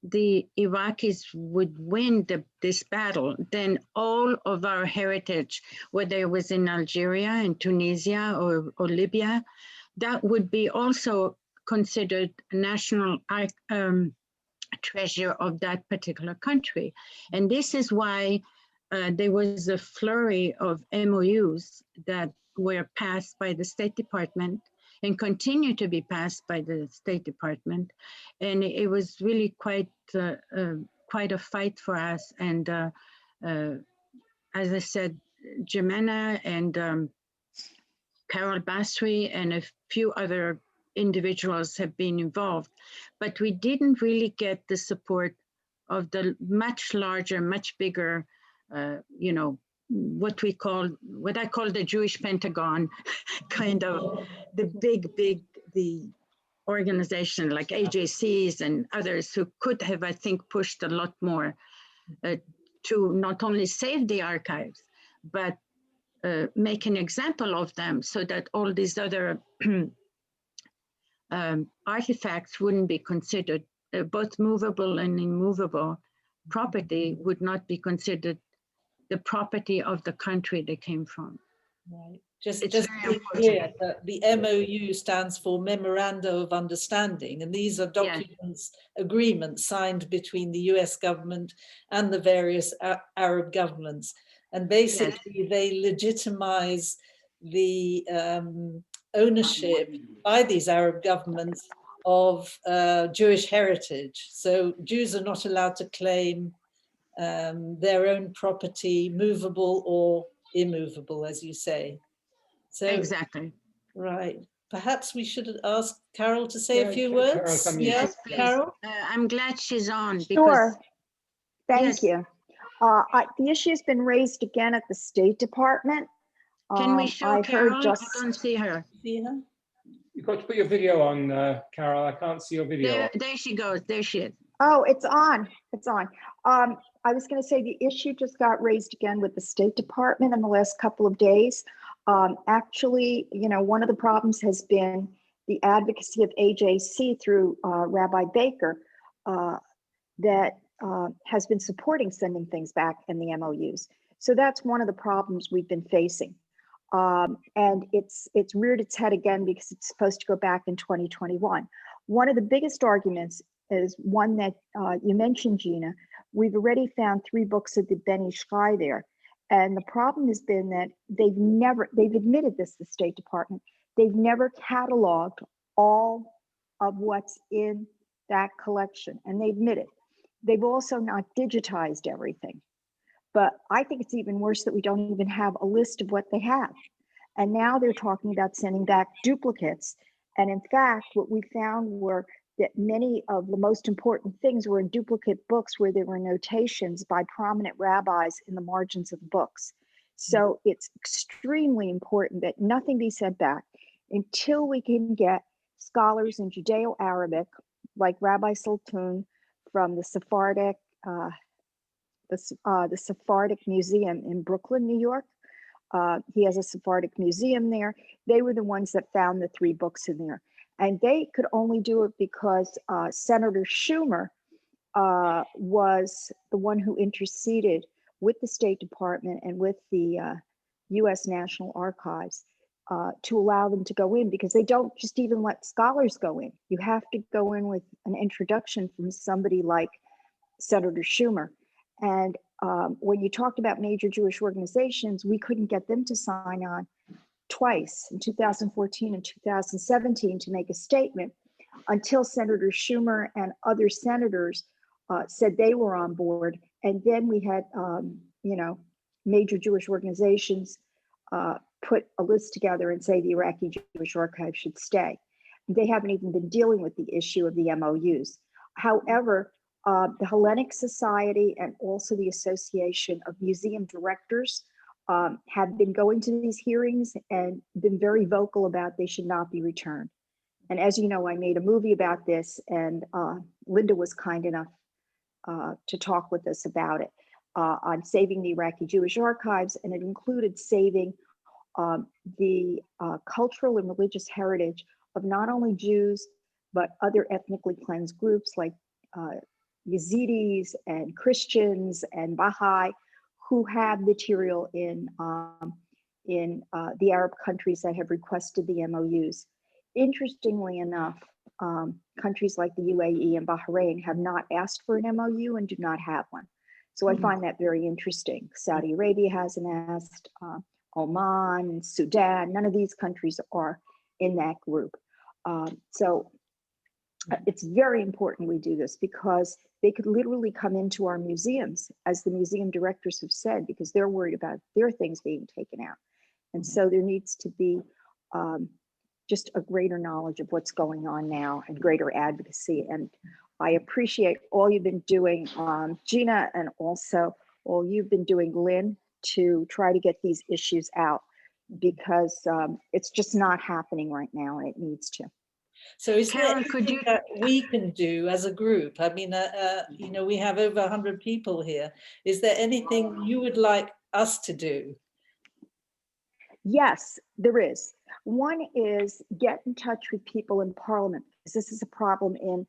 the Iraqis would win this battle, then all of our heritage, whether it was in Algeria and Tunisia or Libya, that would be also considered national treasure of that particular country. And this is why there was a flurry of MOUs that were passed by the State Department and continue to be passed by the State Department. And it was really quite a fight for us. And as I said, JIMENA and Carol Bastry and a few other individuals have been involved, but we didn't really get the support of the much larger, much bigger, you know, what I call the Jewish Pentagon, kind of the the organization like AJCs and others who could have, I think, pushed a lot more to not only save the archives, but make an example of them so that all these other artifacts wouldn't be considered, both movable and immovable property would not be considered the property of the country they came from.
Right. Just to be clear, that the MOU stands for Memoranda of Understanding, and these are documents, agreements signed between the US government and the various Arab governments. And basically they legitimize the ownership by these Arab governments of Jewish heritage. So Jews are not allowed to claim their own property, movable or immovable, as you say. So
exactly.
Right. Perhaps we should ask Carol to say a few words.
Yes,
Carol?
I'm glad she's on.
Sure. Thank you. The issue has been raised again at the State Department.
Can we show Carol? I can't see her.
See her?
You've got to put your video on, Carol. I can't see your video.
There she goes. There she is.
Oh, it's on. It's on. I was going to say the issue just got raised again with the State Department in the last couple of days. Actually, you know, one of the problems has been the advocacy of AJC through Rabbi Baker that has been supporting sending things back in the MOUs. So that's one of the problems we've been facing. And it's reared its head again because it's supposed to go back in 2021. One of the biggest arguments is one that you mentioned, Gina. We've already found 3 books of the Ben Ish Chai there. And the problem has been that they've admitted this, the State Department, they've never cataloged all of what's in that collection, and they admit it. They've also not digitized everything. But I think it's even worse that we don't even have a list of what they have. And now they're talking about sending back duplicates. And in fact, what we found were that many of the most important things were in duplicate books where there were notations by prominent rabbis in the margins of the books. So it's extremely important that nothing be sent back until we can get scholars in Judeo-Arabic, like Rabbi Sultan from the Sephardic Museum in Brooklyn, New York. He has a Sephardic museum there. They were the ones that found the 3 books in there. And they could only do it because Senator Schumer was the one who interceded with the State Department and with the US National Archives to allow them to go in, because they don't just even let scholars go in. You have to go in with an introduction from somebody like Senator Schumer. And when you talked about major Jewish organizations, we couldn't get them to sign on twice in 2014 and 2017 to make a statement until Senator Schumer and other senators said they were on board. And then we had, major Jewish organizations put a list together and say the Iraqi Jewish Archive should stay. They haven't even been dealing with the issue of the MOUs. However, the Hellenic Society and also the Association of Museum Directors have been going to these hearings and been very vocal about they should not be returned. And as you know, I made a movie about this, and Linda was kind enough to talk with us about it on saving the Iraqi Jewish archives, and it included saving the cultural and religious heritage of not only Jews, but other ethnically cleansed groups like Yazidis and Christians and Baha'i, who have material in the Arab countries that have requested the MOUs. Interestingly enough, countries like the UAE and Bahrain have not asked for an MOU and do not have one. So I find that very interesting. Saudi Arabia hasn't asked, Oman, Sudan, none of these countries are in that group. So it's very important we do this, because they could literally come into our museums, as the museum directors have said, because they're worried about their things being taken out. And so there needs to be just a greater knowledge of what's going on now and greater advocacy. And I appreciate all you've been doing, Gina, and also all you've been doing, Lynn, to try to get these issues out, because it's just not happening right now, and it needs to.
So is there
Carol,
anything that we can do as a group? I mean, we have over 100 people here. Is there anything you would like us to do?
Yes, there is. One is get in touch with people in Parliament, because this is a problem in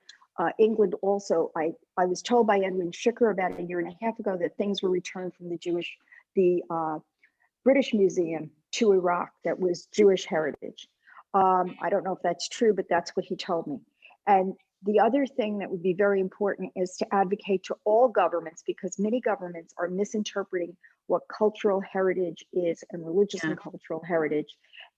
England also. I was told by Edwin Schicker about a year and a half ago that things were returned from the British Museum to Iraq that was Jewish heritage. I don't know if that's true, but that's what he told me. And the other thing that would be very important is to advocate to all governments, because many governments are misinterpreting what cultural heritage is and religious and cultural heritage.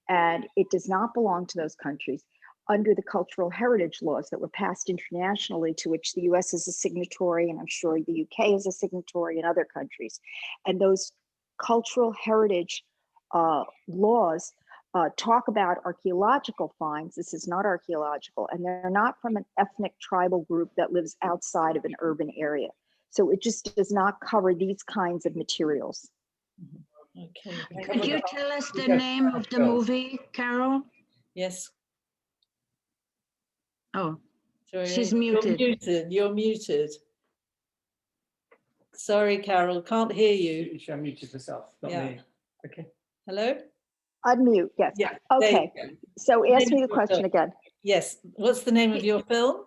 And it does not belong to those countries under the cultural heritage laws that were passed internationally, to which the US is a signatory, and I'm sure the UK is a signatory, and other countries. And those cultural heritage laws talk about archaeological finds. This is not archaeological, and they're not from an ethnic tribal group that lives outside of an urban area. So it just does not cover these kinds of materials.
Okay.
Could you tell us the name of the movie, Carol?
Yes.
Oh,
Sorry,
she's muted.
You're muted. You're muted. Sorry, Carol, can't hear you.
She unmuted herself, not me. Okay.
Hello?
Unmute, yes.
Yeah.
Okay, so ask me the question again.
Yes. What's the name of your film?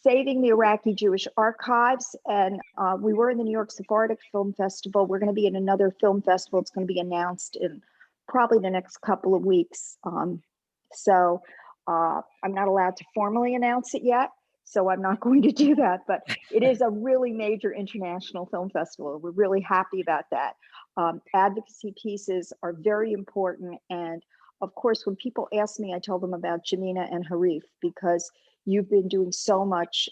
Saving the Iraqi Jewish Archives. And we were in the New York Sephardic Film Festival. We're going to be in another film festival. It's going to be announced in probably the next couple of weeks. So I'm not allowed to formally announce it yet, so I'm not going to do that, but it is a really major international film festival. We're really happy about that. Advocacy pieces are very important. And of course, when people ask me, I tell them about JIMENA and Harif, because you've been doing so much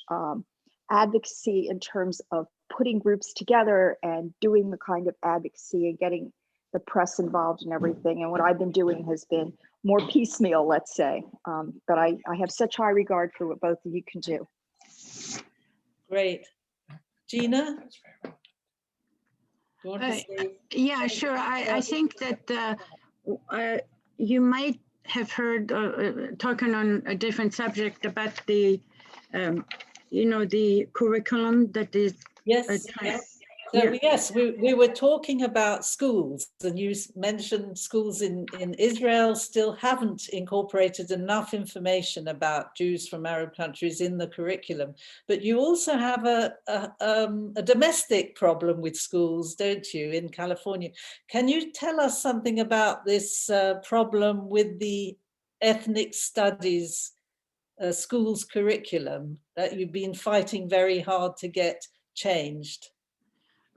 advocacy in terms of putting groups together and doing the kind of advocacy and getting the press involved and everything. And what I've been doing has been more piecemeal, let's say. But I have such high regard for what both of you can do.
Great. Gina? Do you want to say?
Yeah, sure. I think that you might have heard talking on a different subject about the, the curriculum that is.
Yes. So yes, we were talking about schools, and you mentioned schools in Israel still haven't incorporated enough information about Jews from Arab countries in the curriculum. But you also have a domestic problem with schools, don't you, in California? Can you tell us something about this problem with the ethnic studies schools curriculum that you've been fighting very hard to get changed?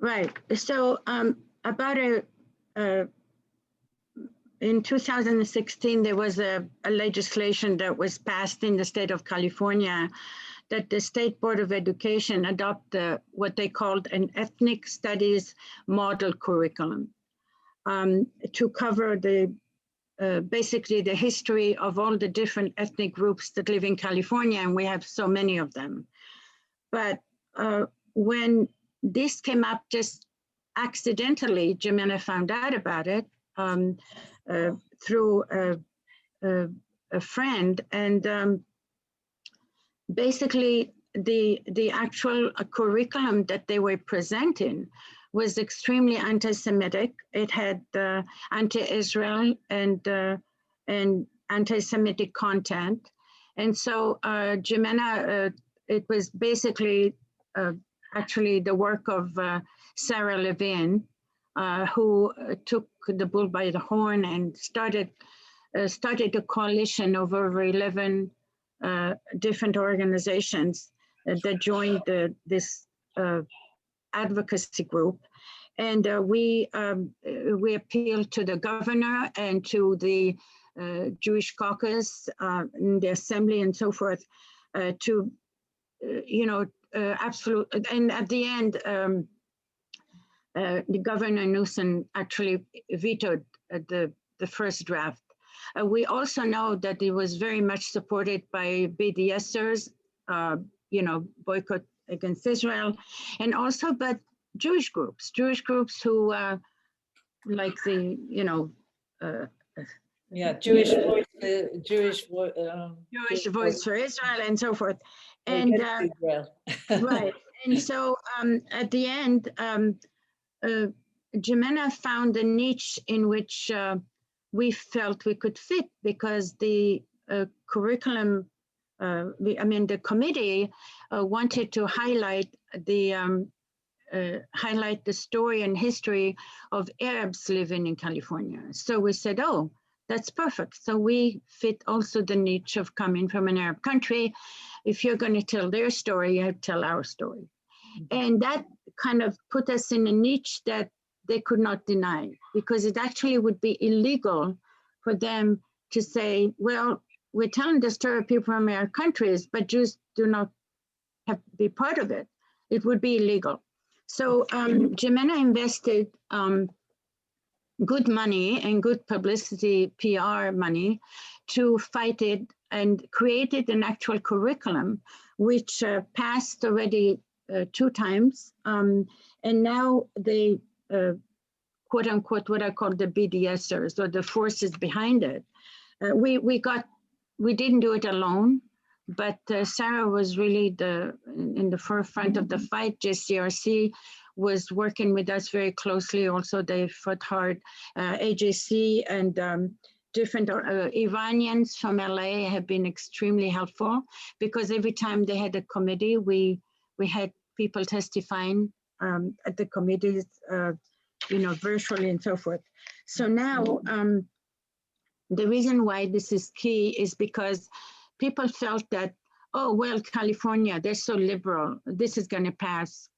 Right.
So about a in 2016, there was a legislation that was passed in the state of California that the State Board of Education adopt what they called an ethnic studies model curriculum to cover basically the history of all the different ethnic groups that live in California, and we have so many of them. But when this came up just accidentally, JIMENA found out about it through a friend, and basically the actual curriculum that they were presenting was extremely anti-Semitic. It had anti-Israel and anti-Semitic content. And so JIMENA, it was basically actually the work of Sarah Levin, who took the bull by the horn and started a coalition of over 11 different organizations that joined this advocacy group. And we appealed to the governor and to the Jewish caucus in the assembly and so forth to, absolute. And at the end, the Governor Newsom actually vetoed the first draft. We also know that it was very much supported by BDSers, boycott against Israel, and also but Jewish groups who like the
Jewish voice,
Jewish Voice for Israel and so forth, and right. And so at the end, JIMENA found a niche in which we felt we could fit, because the curriculum, the committee wanted to highlight the story and history of Arabs living in California. So we said, oh, that's perfect. So we fit also the niche of coming from an Arab country. If you're going to tell their story, you have to tell our story. And that kind of put us in a niche that they could not deny, because it actually would be illegal for them to say, well, we're telling the story of people from our countries, but Jews do not have to be part of it. It would be illegal. So JIMENA invested good money and good publicity, PR money, to fight it, and created an actual curriculum, which passed already 2 times. And now they, quote unquote, what I call the BDSers, or the forces behind it. We didn't do it alone, but Sarah was really in the forefront of the fight. JCRC was working with us very closely. Also, they fought hard. AJC and different Iranians from LA have been extremely helpful, because every time they had a committee, we had people testifying at the committees, virtually and so forth. So now, the reason why this is key is because people felt that, oh, well, California, they're so liberal, this is going to pass,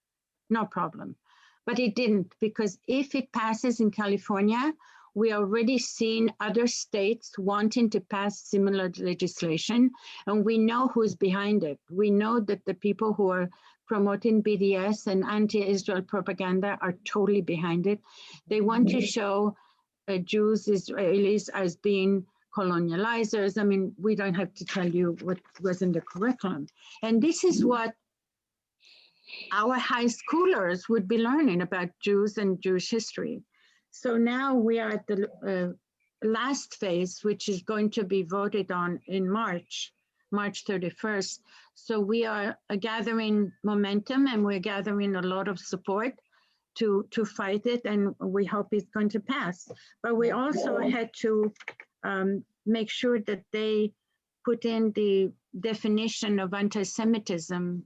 no problem. But it didn't, because if it passes in California, we already seen other states wanting to pass similar legislation, and we know who's behind it. We know that the people who are promoting BDS and anti-Israel propaganda are totally behind it. They want to show Jews, Israelis as being colonializers. I mean, we don't have to tell you what was in the curriculum. And this is what our high schoolers would be learning about Jews and Jewish history. So now we are at the last phase, which is going to be voted on in March 31st. So we are gathering momentum, and we're gathering a lot of support to fight it, and we hope it's going to pass. But we also had to make sure that they put in the definition of anti-Semitism,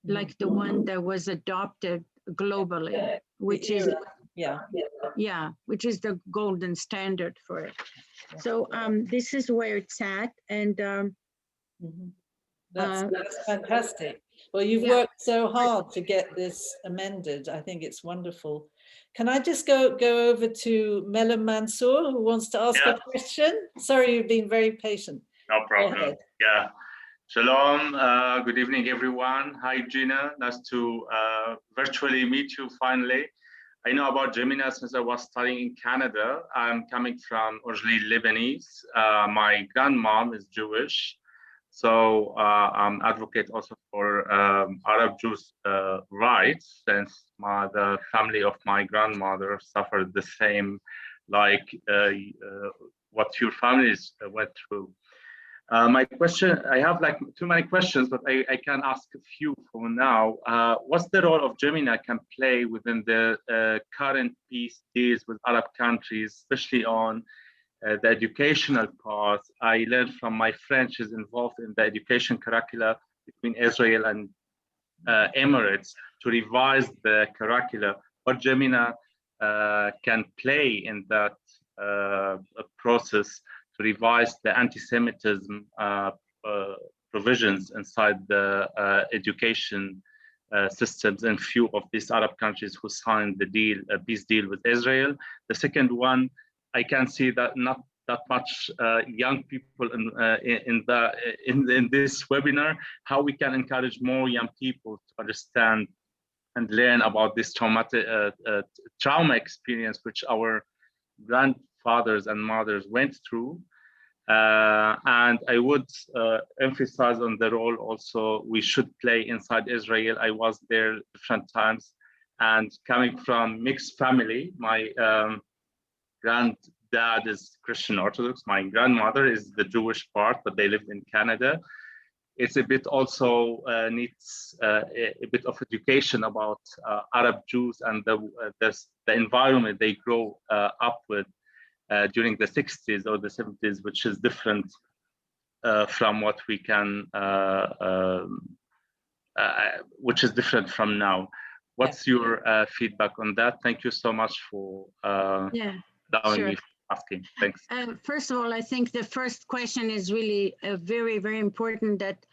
like the one that was adopted globally, which is which is the golden standard for it. So this is where it's at, and
that's fantastic. Well, you've worked so hard to get this amended. I think it's wonderful. Can I just go over to Melam Mansour, who wants to ask a question? Sorry, you've been very patient.
No problem. Yeah. Shalom. Good evening, everyone. Hi, Gina. Nice to virtually meet you finally. I know about JIMENA since I was studying in Canada. I'm coming from originally Lebanese. My grandmom is Jewish. So I'm advocate also for Arab Jews rights, since the family of my grandmother suffered the same, like what your families went through. My question, I have like too many questions, but I can ask a few for now. What's the role of JIMENA can play within the current peace deals with Arab countries, especially on the educational part? I learned from my friend, she's involved in the education curricula between Israel and Emirates to revise the curricula. What JIMENA can play in that process to revise the anti-Semitism provisions inside the education systems in few of these Arab countries who signed the deal, peace deal with Israel. The second one, I can see that not that much young people in this webinar, how we can encourage more young people to understand and learn about this trauma experience which our grandfathers and mothers went through. And I would emphasize on the role also we should play inside Israel. I was there different times, and coming from mixed family, my granddad is Christian Orthodox, my grandmother is the Jewish part, but they lived in Canada. It's a bit also needs a bit of education about Arab Jews and the environment they grow up with during the 60s or the 70s, which is different from what we can, which is different from now. What's your feedback on that? Thank you so much for allowing me asking. Thanks.
First of all, I think the first question is really very, very important, that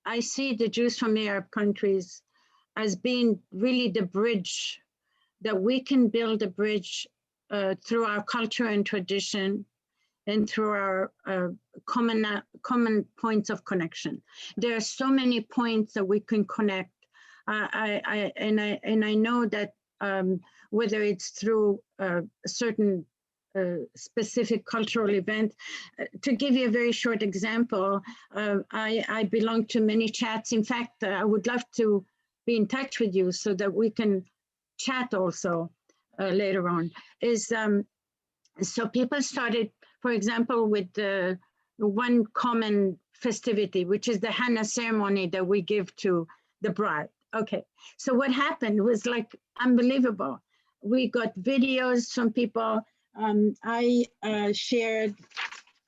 I see the Jews from the Arab countries as being really the bridge, that we can build a bridge through our culture and tradition and through our common points of connection. There are so many points that we can connect. I know that whether it's through a certain specific cultural event. To give you a very short example, I belong to many chats. In fact, I would love to be in touch with you so that we can chat also later on. So people started, for example, with the one common festivity, which is the henna ceremony that we give to the bride. Okay, so what happened was like unbelievable. We got videos from people. I shared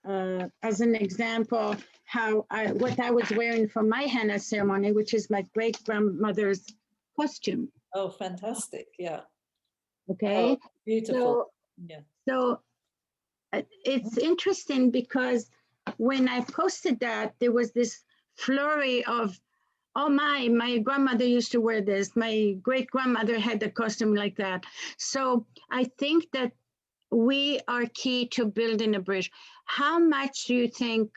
as an example what I was wearing for my henna ceremony, which is my great grandmother's costume.
Oh, fantastic! Yeah.
Okay.
Oh, beautiful.
So it's interesting because when I posted that, there was this flurry of, oh my grandmother used to wear this. My great grandmother had a costume like that. So I think that we are key to building a bridge. How much do you think,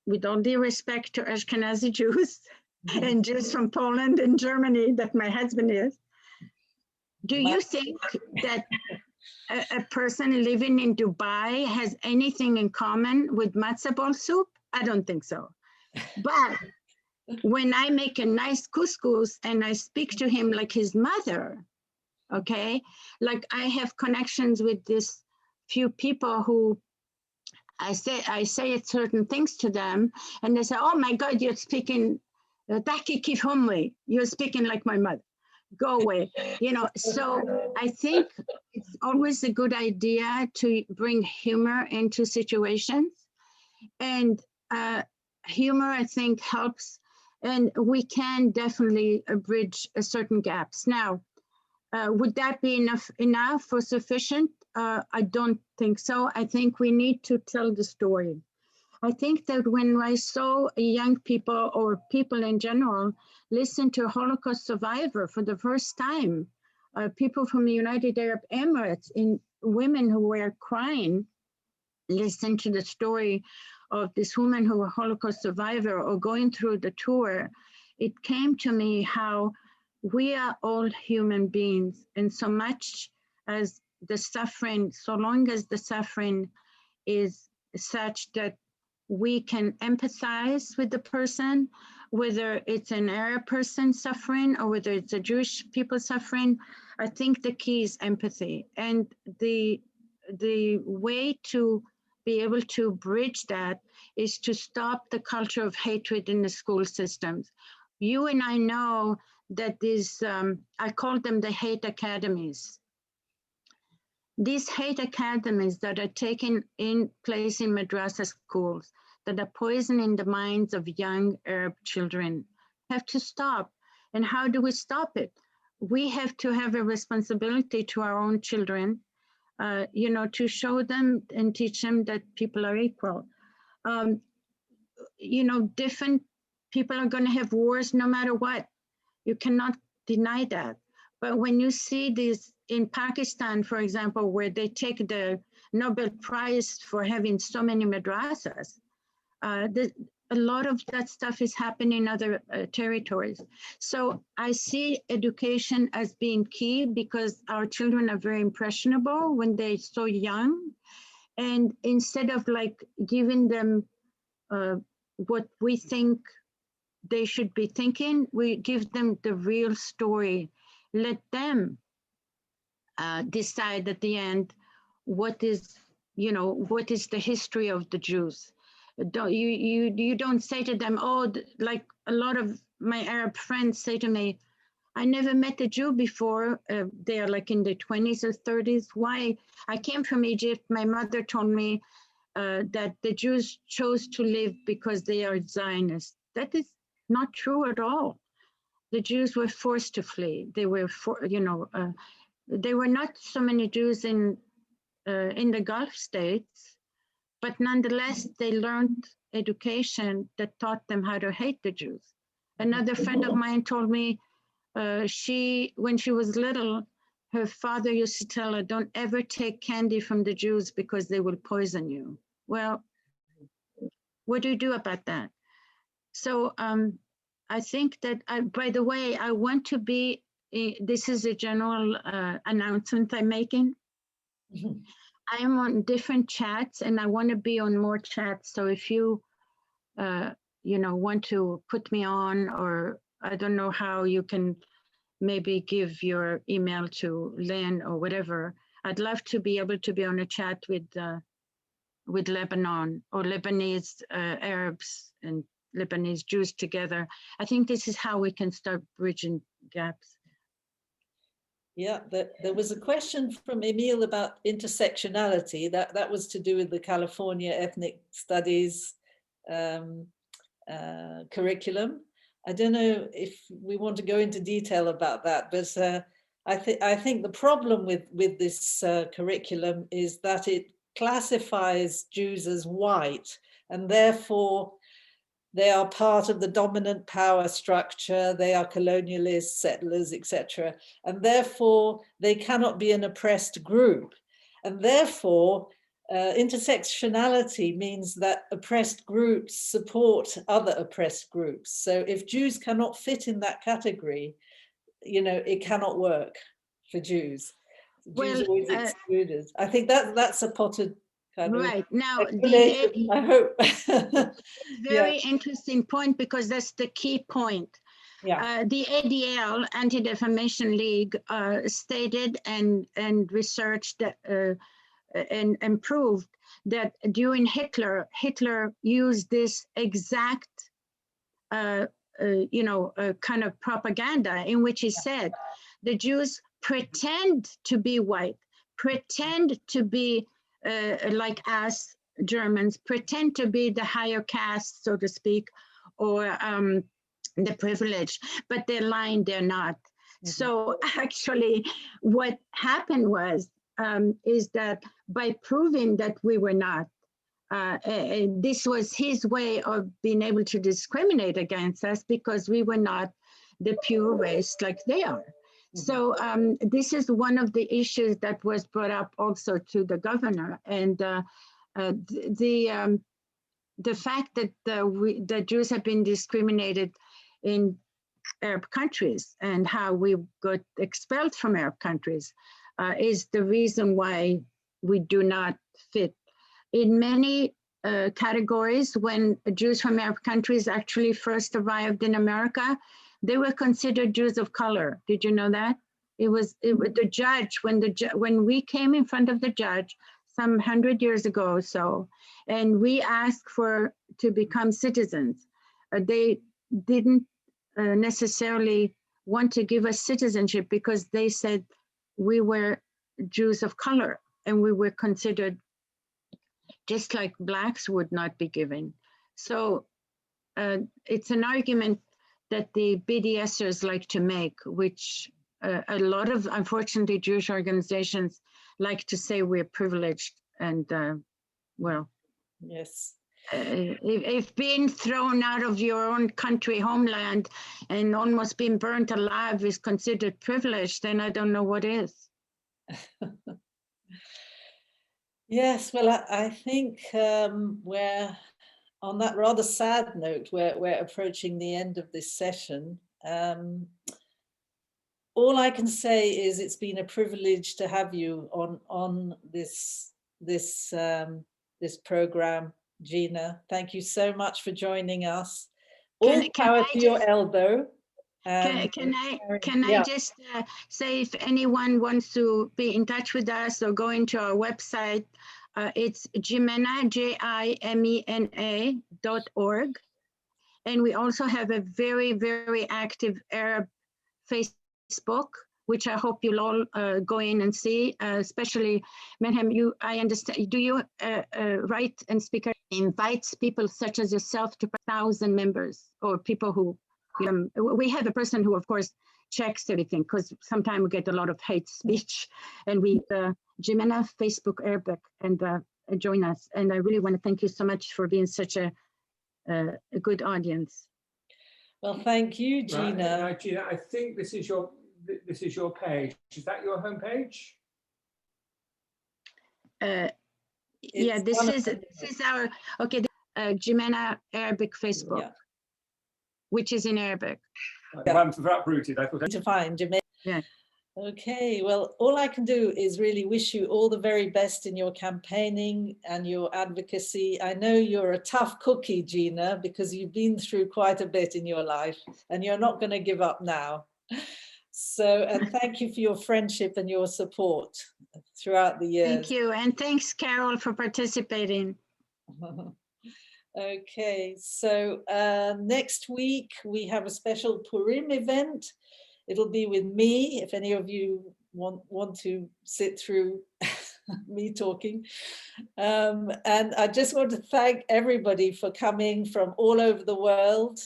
with all due respect to Ashkenazi Jews and Jews from Poland and Germany that my husband is, do you think that a person living in Dubai has anything in common with matzo ball soup? I don't think so. But when I make a nice couscous and I speak to him like his mother, okay, like I have connections with this few people who I say certain things to them, and they say, "Oh my God, you're speaking you're speaking like my mother. Go away." You know, so I think it's always a good idea to bring humor into situations, and humor, I think, helps, and we can definitely bridge certain gaps. Now, would that be enough or sufficient? I don't think so. I think we need to tell the story. I think that when I saw young people or people in general listen to a Holocaust survivor for the first time, people from the United Arab Emirates, in women who were crying, listen to the story of this woman who was a Holocaust survivor or going through the tour. It came to me how we are all human beings, and so much as the suffering, so long as the suffering is such that we can empathize with the person, whether it's an Arab person suffering or whether it's a Jewish people suffering, I think the key is empathy. And the way to be able to bridge that is to stop the culture of hatred in the school systems. You and I know that these, I call them the hate academies. These hate academies that are taking in place in madrasa schools, that are poisoning the minds of young Arab children, have to stop. And how do we stop it? We have to have a responsibility to our own children, you know, to show them and teach them that people are equal. You know, different people are going to have wars no matter what. You cannot deny that. But when you see this in Pakistan, for example, where they take the Nobel Prize for having so many madrasas, a lot of that stuff is happening in other territories. So I see education as being key because our children are very impressionable when they're so young. And instead of like giving them what we think they should be thinking, we give them the real story. Let them decide at the end what is, you know, what is the history of the Jews. You don't say to them, oh, like a lot of my Arab friends say to me, I never met a Jew before. They are like in their 20s or 30s. Why? I came from Egypt. My mother told me that the Jews chose to live because they are Zionists. That is not true at all. The Jews were forced to flee. They were, there were not so many Jews in the Gulf states, but nonetheless, they learned education that taught them how to hate the Jews. Another friend of mine told me when she was little, her father used to tell her, don't ever take candy from the Jews because they will poison you. Well, what do you do about that? So I think that, by the way, I want to be, this is a general announcement I'm making.
Mhm.
I am on different chats and I want to be on more chats. So if you, want to put me on, or I don't know how you can maybe give your email to Lynn or whatever, I'd love to be able to be on a chat with Lebanon or Lebanese Arabs and Lebanese Jews together. I think this is how we can start bridging gaps.
Yeah, there was a question from Emil about intersectionality. That was to do with the California Ethnic Studies curriculum. I don't know if we want to go into detail about that, but I think the problem with this curriculum is that it classifies Jews as white, and therefore they are part of the dominant power structure, they are colonialists, settlers, etc. And therefore they cannot be an oppressed group. And therefore intersectionality means that oppressed groups support other oppressed groups. So if Jews cannot fit in that category, it cannot work for Jews. Jews are always excluded. I think that's a potted kind of
right now,
I hope.
Very interesting point, because that's the key point.
Yeah.
The ADL, Anti-Defamation League, stated and researched and proved that during Hitler used this exact kind of propaganda in which he said the Jews pretend to be white, pretend to be like us Germans, pretend to be the higher caste, so to speak, or the privileged, but they're lying, they're not. Mm-hmm. So actually what happened was, is that by proving that we were not, this was his way of being able to discriminate against us because we were not the pure race like they are. So this is one of the issues that was brought up also to the governor, and the fact that the Jews have been discriminated in Arab countries and how we got expelled from Arab countries is the reason why we do not fit. In many categories, when Jews from Arab countries actually first arrived in America, they were considered Jews of color. Did you know that? It was the judge, when we came in front of the judge some 100 years ago or so, and we asked to become citizens, they didn't necessarily want to give us citizenship because they said we were Jews of color and we were considered just like blacks would not be given. So it's an argument that the BDSers like to make, which a lot of, unfortunately, Jewish organizations like to say we're privileged and, well.
Yes.
If being thrown out of your own country, homeland, and almost being burnt alive is considered privilege, then I don't know what is.
Yes, well, I think we're on that rather sad note, we're approaching the end of this session. All I can say is it's been a privilege to have you on this program, Gina. Thank you so much for joining us. All power to your elbow.
Can I just say, if anyone wants to be in touch with us or go into our website, it's JIMENA, JIMENA.org. And we also have a very, very active Arab Facebook, which I hope you'll all go in and see, especially Menhem, I understand, do you write and speak, invites people such as yourself to 1,000 members or people who, we have a person who of course checks everything because sometimes we get a lot of hate speech, and we, JIMENA Facebook Arabic, and join us. And I really want to thank you so much for being such a good audience.
Well, thank you, Gina.
Right, Gina, I think this is your page. Is that your homepage?
Yeah, this is our JIMENA Arabic Facebook, yeah, which is in Arabic.
Yeah. One for uprooted. I thought
to find JIMENA.
Yeah.
Okay, well, all I can do is really wish you all the very best in your campaigning and your advocacy. I know you're a tough cookie, Gina, because you've been through quite a bit in your life and you're not going to give up now. So, and thank you for your friendship and your support throughout the years.
Thank you, and thanks, Carol, for participating.
Okay, so next week we have a special Purim event. It'll be with me, if any of you want to sit through me talking. And I just want to thank everybody for coming from all over the world.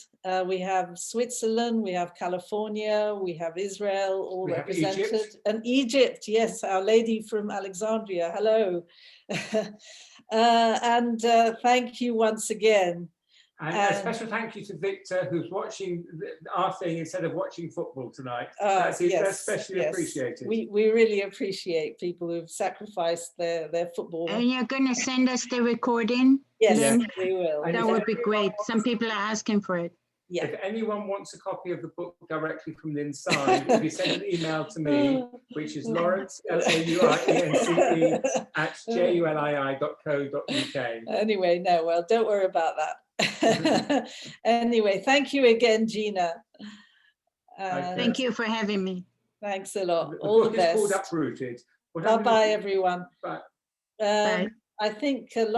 We have Switzerland, we have California, we have Israel, all represented. Egypt. And Egypt, yes, Our Lady from Alexandria, hello. And thank you once again.
And a special thank you to Victor, who's watching our thing instead of watching football tonight. That's especially appreciated.
We really appreciate people who've sacrificed their football.
And you're going to send us the recording?
Yes, we will.
That would be great. Some people are asking for it.
Yeah.
If anyone wants a copy of the book directly from the inside, if you send an email to me, which is Lawrence, LAURENCE @julii.co.uk.
Anyway, no, well, don't worry about that. Anyway, thank you again, Gina.
Thank you for having me.
Thanks a lot. All the best.
It's called Uprooted.
Bye-bye, everyone.
Bye.
I think Lawrence